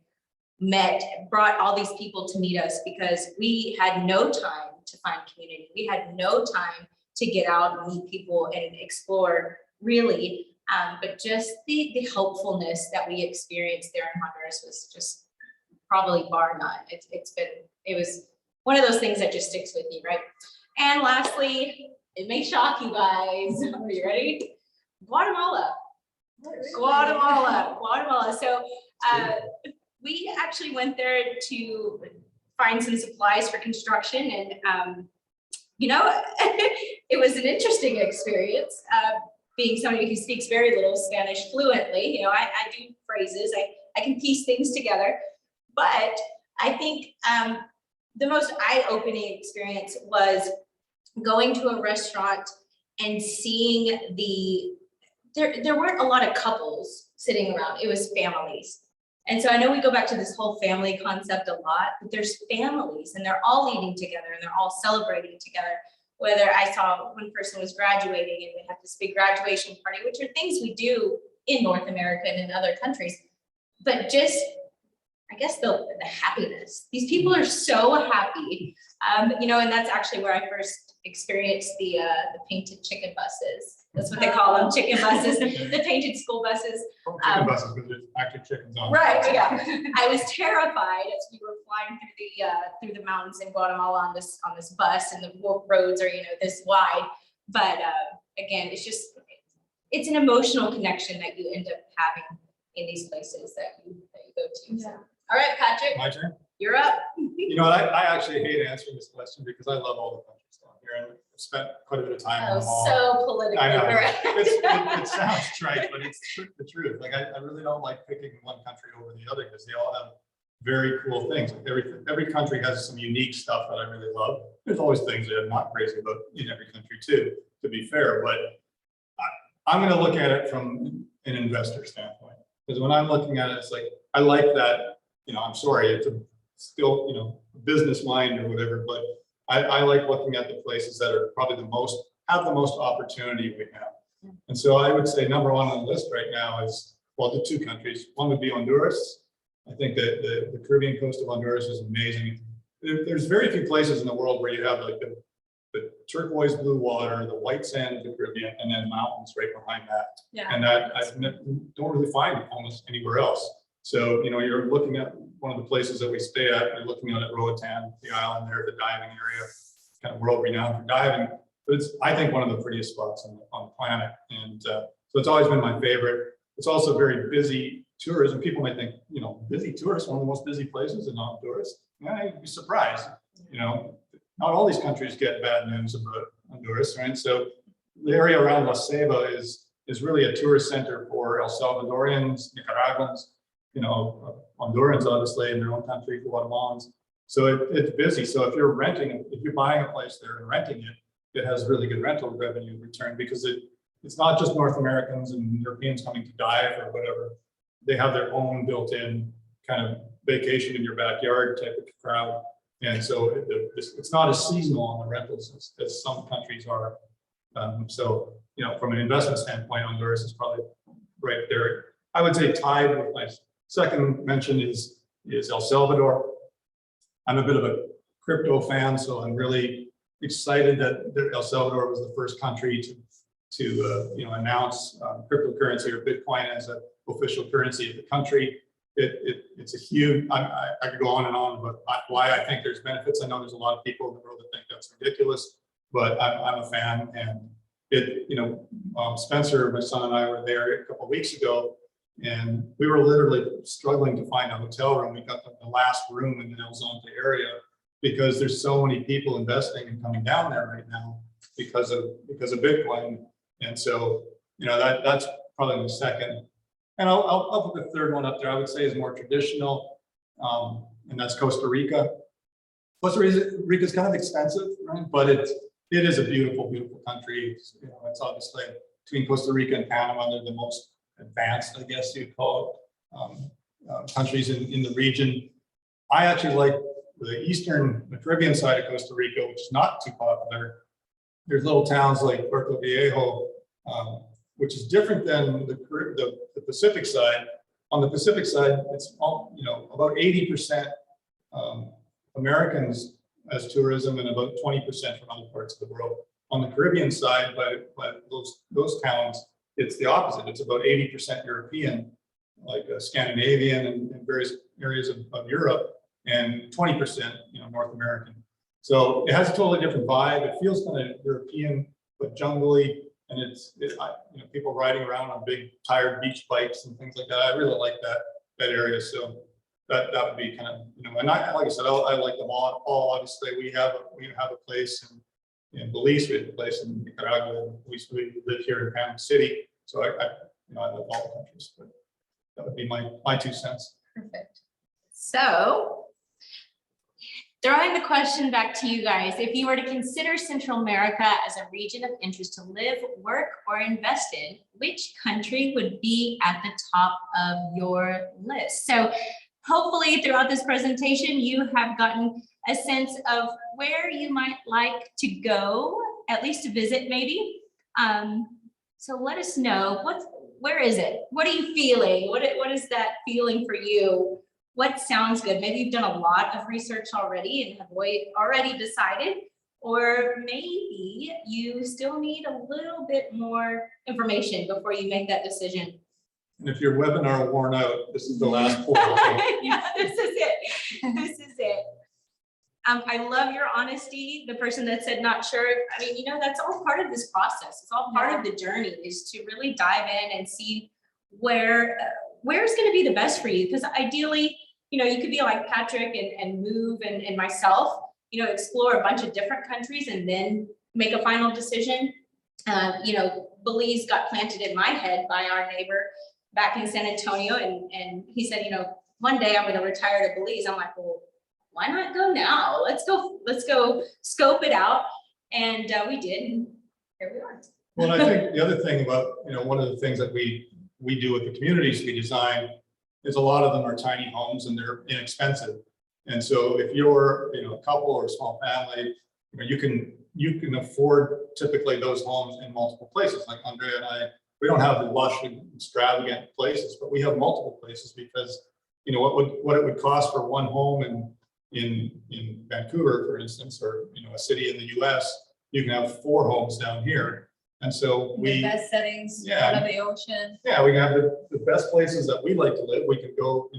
brought all these people to meet us because we had no time to find community. We had no time to get out and meet people and explore, really. But just the helpfulness that we experienced there in Honduras was just probably bar none. It was one of those things that just sticks with you, right? And lastly, it may shock you guys. Are you ready? Guatemala. So we actually went there to find some supplies for construction, and it was an interesting experience. Being somebody who speaks very little Spanish fluently, I do phrases, I can piece things together. But I think the most eye-opening experience was going to a restaurant and seeing there weren't a lot of couples sitting around, it was families. And so I know we go back to this whole family concept a lot, but there's families and they're all eating together and they're all celebrating together. Whether I saw one person was graduating and they had this big graduation party, which are things we do in North America and in other countries, but just, I guess the happiness. These people are so happy, and that's actually where I first experienced the painted chicken buses. That's what they call them, chicken buses, the painted school buses. Chicken buses, because there's actually chickens on. Right, yeah. I was terrified as we were flying through the mountains in Guatemala on this bus, and the roads are this wide. But again, it's an emotional connection that you end up having in these places that you go to. So. All right, Patrick. My turn. You're up. You know what? I actually hate answering this question because I love all the countries down here, and I've spent quite a bit of time on them all. So politically I know. correct. It sounds trite, but it's the truth. Like I really don't like picking one country over the other because they all have very cool things. Every country has some unique stuff that I really love. There's always things that I'm not crazy about in every country too, to be fair. But I'm going to look at it from an investor standpoint, because when I'm looking at it, it's like I like that. I'm sorry, it's still business mind or whatever, but I like looking at the places that are probably have the most opportunity we have. And so I would say number one on the list right now is, well, the two countries. One would be Honduras, I think that the Caribbean coast of Honduras is amazing. There's very few places in the world where you have like the turquoise blue water, the white sand of the Caribbean, and then mountains right behind that. Yeah. And that don't really find almost anywhere else. So, you know, you're looking at one of the places that we stay at, you're looking at Roatan, the island there, the diving area, kind of world renowned for diving. But it's, I think, one of the prettiest spots on the planet. And so it's always been my favorite. It's also very busy tourism. People might think, you know, busy tourists, one of the most busy places and non-tourists. Yeah, you'd be surprised. You know, not all these countries get bad news about Honduras, right? So the area around La Ceiba is really a tourist center for El Salvadorians, Nicaraguans, you know, Hondurans, obviously, in their own country, Guatemalans. So it's busy. So if you're renting, if you're buying a place there and renting it, it has really good rental revenue return because it's not just North Americans and Europeans coming to dive or whatever. They have their own built-in kind of vacation in your backyard type of crowd. And so it's not as seasonal on the rentals as some countries are. So, you know, from an investment standpoint, Honduras is probably right there. I would say tied with my second mention is El Salvador. I'm a bit of a crypto fan, so I'm really excited that El Salvador was the first country to you know, announce cryptocurrency or Bitcoin as an official currency of the country. It's a huge, I could go on and on, but why I think there's benefits. I know there's a lot of people in the world that think that's ridiculous, but I'm a fan. And you know, Spencer, my son, and I were there a couple of weeks ago, and we were literally struggling to find a hotel room. We got the last room in the El Zonte area because there's so many people investing and coming down there right now because of Bitcoin. And so, you know, that's probably the second. And I'll put the third one up there. I would say is more traditional, and that's Costa Rica. Costa Rica is kind of expensive, right? But it is a beautiful, beautiful country. You know, it's obviously between Costa Rica and Panama, they're the most advanced, I guess you'd call it, countries in the region. I actually like the the Caribbean side of Costa Rica, which is not too popular. There's little towns like Puerto Viejo, which is different than the Pacific side. On the Pacific side, it's all, you know, about 80% Americans as tourism and about 20% from other parts of the world. On the Caribbean side, by those towns, it's the opposite. It's about 80% European, like Scandinavian and various areas of Europe, and 20%, you know, North American. So it has a totally different vibe. It feels kind of European, but jungly. And you know, people riding around on big tired beach bikes and things like that. I really like that area. So that would be kind of, you know, and like I said, I like them all. Obviously, we have a place in Belize, we have a place in Nicaragua. We live here in Panama City. So I you know, I like all the countries. But that would be my 2 cents. Perfect. So throwing the question back to you guys, if you were to consider Central America as a region of interest to live, work, or invest in, which country would be at the top of your list? So hopefully throughout this presentation, you have gotten a sense of where you might like to go, at least to visit maybe. So let us know, where is it? What are you feeling? What is that feeling for you? What sounds good? Maybe you've done a lot of research already and have already decided, or maybe you still need a little bit more information before you make that decision. And if your webinar worn out, this is the last poll. Yeah, this is it. This is it. I love your honesty. The person that said not sure. I mean, you know, that's all part of this process. It's all part of the journey, is to really dive in and see where's going to be the best for you. Because ideally, you know, you could be like Patrick and move and myself, you know, explore a bunch of different countries and then make a final decision. You know, Belize got planted in my head by our neighbor back in San Antonio. And he said, you know, one day I'm going to retire to Belize. I'm like, well, why not go now? Let's go scope it out. And we did, and here we are. Well, I think the other thing about, you know, one of the things that we do with the communities we design is a lot of them are tiny homes and they're inexpensive. And so if you're, you know, a couple or a small family, you know, you can afford typically those homes in multiple places. Like Andrea and I, we don't have the lush and extravagant places, but we have multiple places because what it would cost for one home in Vancouver, for instance, or, a city in the US, you can have 4 homes down here. And so The best settings, Yeah. out of the ocean. yeah, we can have the best places that we like to live. We can go,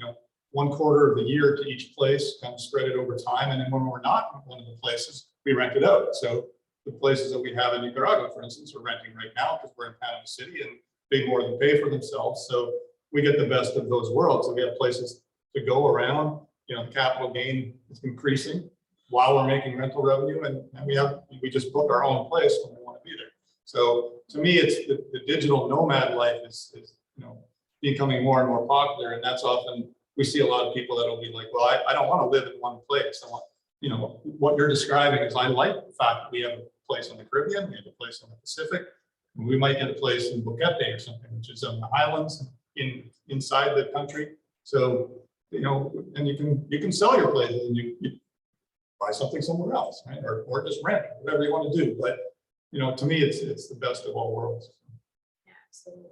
1/4 of the year to each place, kind of spread it over time. And then when we're not in one of the places, we rent it out. So the places that we have in Nicaragua, for instance, we're renting right now because we're in Panama City and they more than pay for themselves. So we get the best of those worlds. So we have places to go around, the capital gain is increasing while we're making rental revenue. And we just book our own place when we want to be there. So to me, it's the digital nomad life is becoming more and more popular. And that's often, we see a lot of people that'll be like, well, I don't want to live in one place. I want, what you're describing is I like the fact that we have a place on the Caribbean, we have a place on the Pacific, and we might get a place in Boquete or something, which is on the highlands inside the country. So, and you can sell your places and you buy something somewhere else, right? Or just rent, whatever you want to do. But, to me, it's the best of all worlds. Absolutely.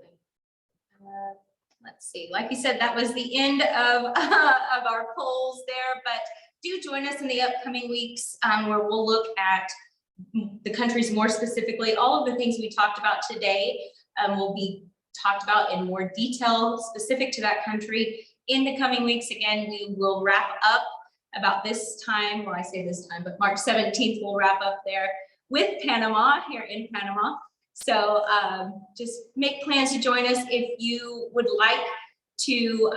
Let's see, like you said, that was the end of our polls there, but do join us in the upcoming weeks where we'll look at the countries more specifically. All of the things we talked about today will be talked about in more detail specific to that country in the coming weeks. Again, we will wrap up about this time, well, I say this time, but March 17th, we'll wrap up there with Panama, here in Panama. So just make plans to join us. If you would like to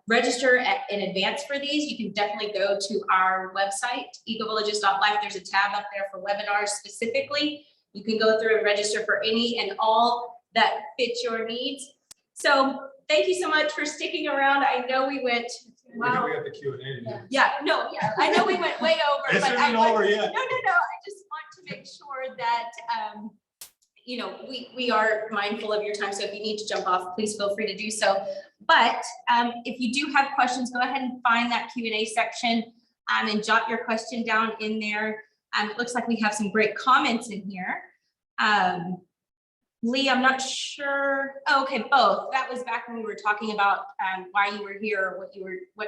register in advance for these, you can definitely go to our website, EcoVillages.life. There's a tab up there for webinars specifically. You can go through and register for any and all that fit your needs. So thank you so much for sticking around. I know we went, Wow. We got the Q&A. yeah, I know we went way over. It's but not over yet. No. I just want to make sure that we are mindful of your time. So if you need to jump off, please feel free to do so. But if you do have questions, go ahead and find that Q&A section and jot your question down in there. It looks like we have some great comments in here. Lee, I'm not sure. Oh, okay, both. That was back when we were talking about why you were here, or what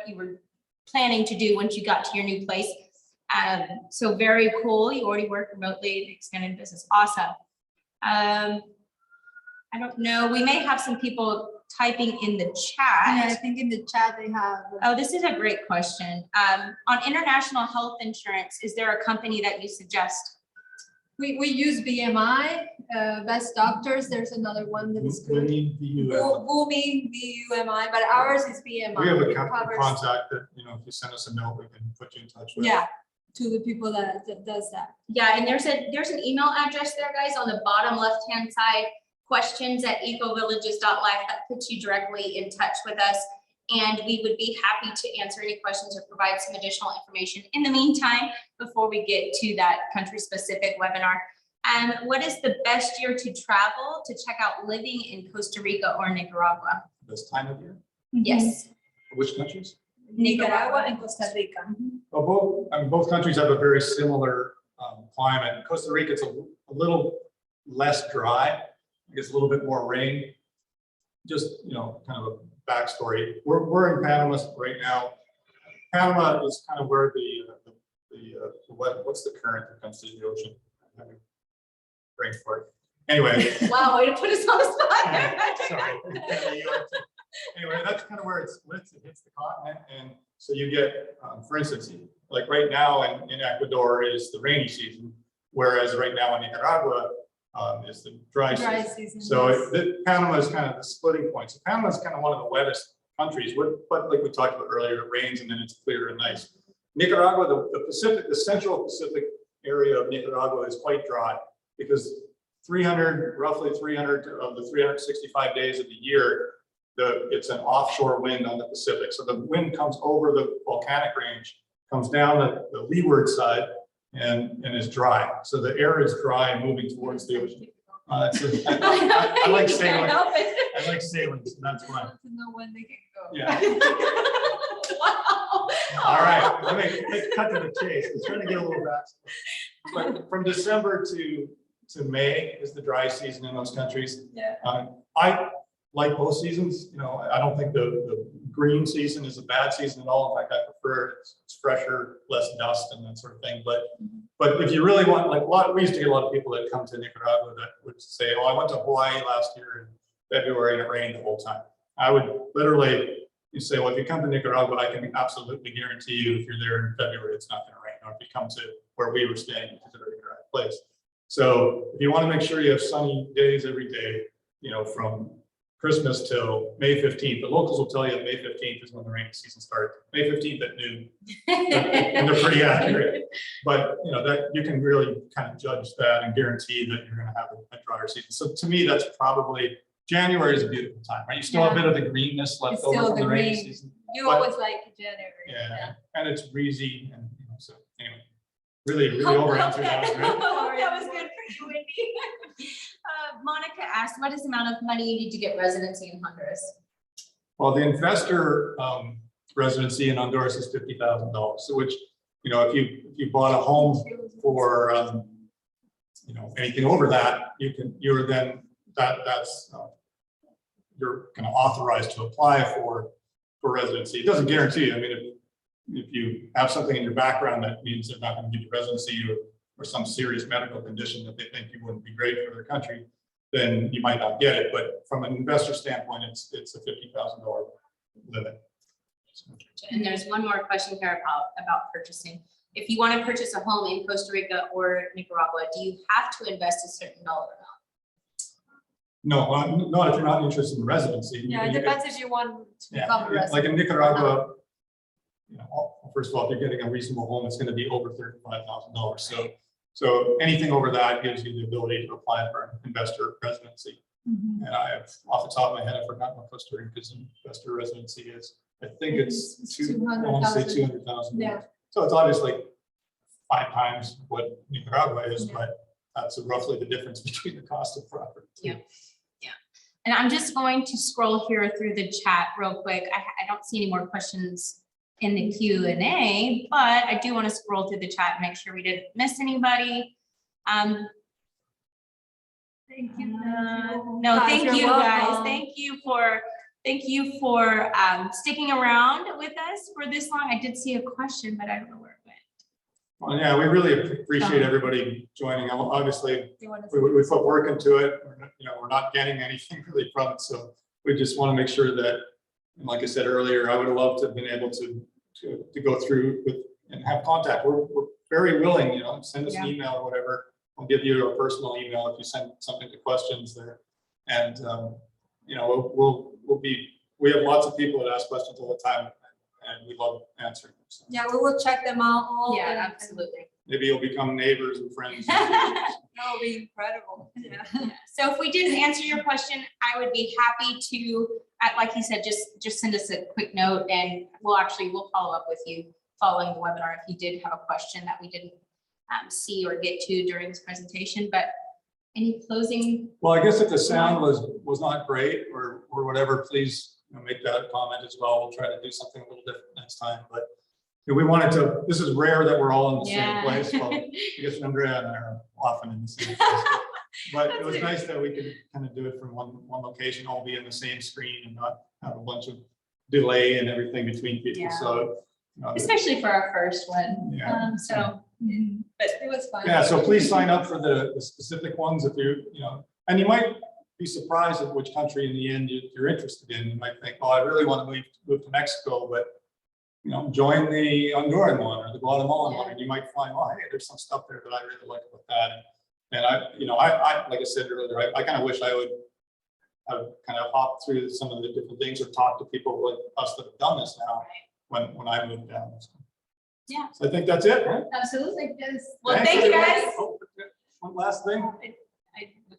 you were planning to do once you got to your new place. So very cool. You already work remotely, expanded business. Awesome. I don't know. We may have some people typing in the chat. Yeah, I think in the chat they have. Oh, this is a great question. On international health insurance, is there a company that you suggest? We use BMI, Best Doctors. There's another one that is good. Boomi, BUMI, but ours is BMI. We have a It covers- contact that, if you send us a note, we can put you in touch with. Yeah, to the people that does that. Yeah, and there's an email address there, guys, on the bottom left-hand side, questions@ecovillages.life. That puts you directly in touch with us. And we would be happy to answer any questions or provide some additional information in the meantime before we get to that country-specific webinar. What is the best year to travel to check out living in Costa Rica or Nicaragua? This time of year? Yes. Which countries? Nicaragua and Costa Rica. Well, both countries have a very similar climate. Costa Rica, it's a little less dry. It's a little bit more rain. Just, kind of a backstory. We're in Panama right now. Panama is kind of where what's the current that comes to the ocean? Brain for it. Anyway. Wow, way to put us on the spot. Sorry. Anyway, that's kind of where it splits. It hits the continent, and so you get, for instance, like right now in Ecuador is the rainy season, whereas right now in Nicaragua is the dry season. So Panama is kind of the splitting point. So Panama is kind of one of the wettest countries, but like we talked about earlier, it rains and then it's clear and nice. Nicaragua, the central Pacific area of Nicaragua is quite dry because roughly 300 of the 365 days of the year, it's an offshore wind on the Pacific. So the wind comes over the volcanic range, comes down the leeward side, and is dry. So the air is dry and moving towards the ocean. I like sailing. I like sailing, so that's why. To know when they can go. Yeah. Wow. All right. Let's cut to the chase. I'm trying to get a little back. But from December to May is the dry season in those countries. Yeah. I like both seasons. I don't think the green season is a bad season at all. In fact, I prefer it. It's fresher, less dust and that sort of thing. But if you really want, like we used to get a lot of people that come to Nicaragua that would say, oh, I went to Hawaii last year in February and it rained the whole time. I would literally, you say, well, if you come to Nicaragua, I can absolutely guarantee you if you're there in February, it's not going to rain. Or if you come to where we were staying, it's a very dry place. So if you want to make sure you have sunny days every day, you know, from Christmas till May 15th, the locals will tell you that May 15th is when the rainy season starts. May 15th at noon, and they're pretty accurate. But you know that you can really kind of judge that and guarantee that you're going to have a drier season. So to me, that's probably January is a beautiful time, right? You still have a bit of the greenness left over from the rainy season. You always like January. Yeah, and it's breezy, and you know, so anyway, really over-answered that, right? That was good for you, Wendy. Monica asked, what is the amount of money you need to get residency in Honduras? Well, the investor residency in Honduras is $50,000. So which, you know, if you bought a home for you know, anything over that, you're then that's you're kind of authorized to apply for residency. It doesn't guarantee. I mean, if you have something in your background that means they're not going to give you residency or some serious medical condition that they think you wouldn't be great for their country, then you might not get it. But from an investor standpoint, it's a $50,000 limit. And there's one more question here about purchasing. If you want to purchase a home in Costa Rica or Nicaragua, do you have to invest a certain dollar amount? No, not if you're not interested in residency. Yeah, it depends if you want to become a resident. Like in Nicaragua, you know, first of all, if you're getting a reasonable home, it's going to be over $35,000. So anything over that gives you the ability to apply for an investor residency. And I have, off the top of my head, I forgot what Costa Rica's investor residency is. I think it's 200,000. Yeah. So it's obviously 5 times what Nicaragua is, but that's roughly the difference between the cost of property. Yeah. And I'm just going to scroll here through the chat real quick. I don't see any more questions in the Q&A, but I do want to scroll through the chat and make sure we didn't miss anybody. Thank you. No, Guys, thank you're you welcome. guys. Thank you for sticking around with us for this long. I did see a question, but I don't know where it went. Well, yeah, we really appreciate everybody joining. Obviously, You want to we put work into it. We're not getting anything really from it, so we just want to make sure that, and like I said earlier, I would have loved to have been able to go through with and have contact. We're very willing, you know, send us an email or whatever. I'll give you a personal email if you send something to questions there, and you know, we have lots of people that ask questions all the time, and we love answering them. So. Yeah, we will check them out all. Yeah, absolutely. Maybe you'll become neighbors and friends. That would be incredible. Yeah. So if we didn't answer your question, I would be happy to, like you said, just send us a quick note, and we'll follow up with you following the webinar if you did have a question that we didn't see or get to during this presentation. But any closing? Well, I guess if the sound was not great or whatever, please make that a comment as well. We'll try to do something a little different next time. But we wanted to. This is rare that we're all in the same place. Well, I guess Andrea and I are often in the same place. But it was nice that we could kind of do it from one location, all be in the same screen, and not have a bunch of delay and everything between people. Yeah. So, especially for our first one. Yeah. But it was fun. Yeah. So please sign up for the specific ones if and you might be surprised at which country in the end you're interested in. You might think, oh, I really want to move to Mexico, but join the Honduran one or the Guatemalan one, and you might find, oh, hey, there's some stuff there that I really like about that. And I like I said earlier, I kind of wish I would have kind of hopped through some of the different things or talked to people like us that have done this now when I moved down. So. Yeah. So I think that's it, right? Absolutely. Yes. Well, thank you guys. Oh, one last thing.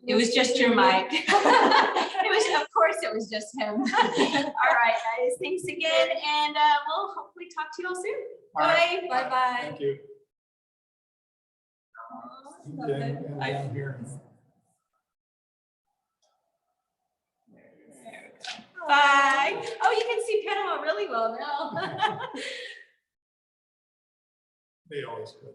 It was just your mic. Of course, it was just him. All right, guys. Thanks again, and we'll hopefully talk to you all soon. Bye. Bye. Bye. Thank you. I'm here. Bye. Oh, you can see Panama really well now. They always could.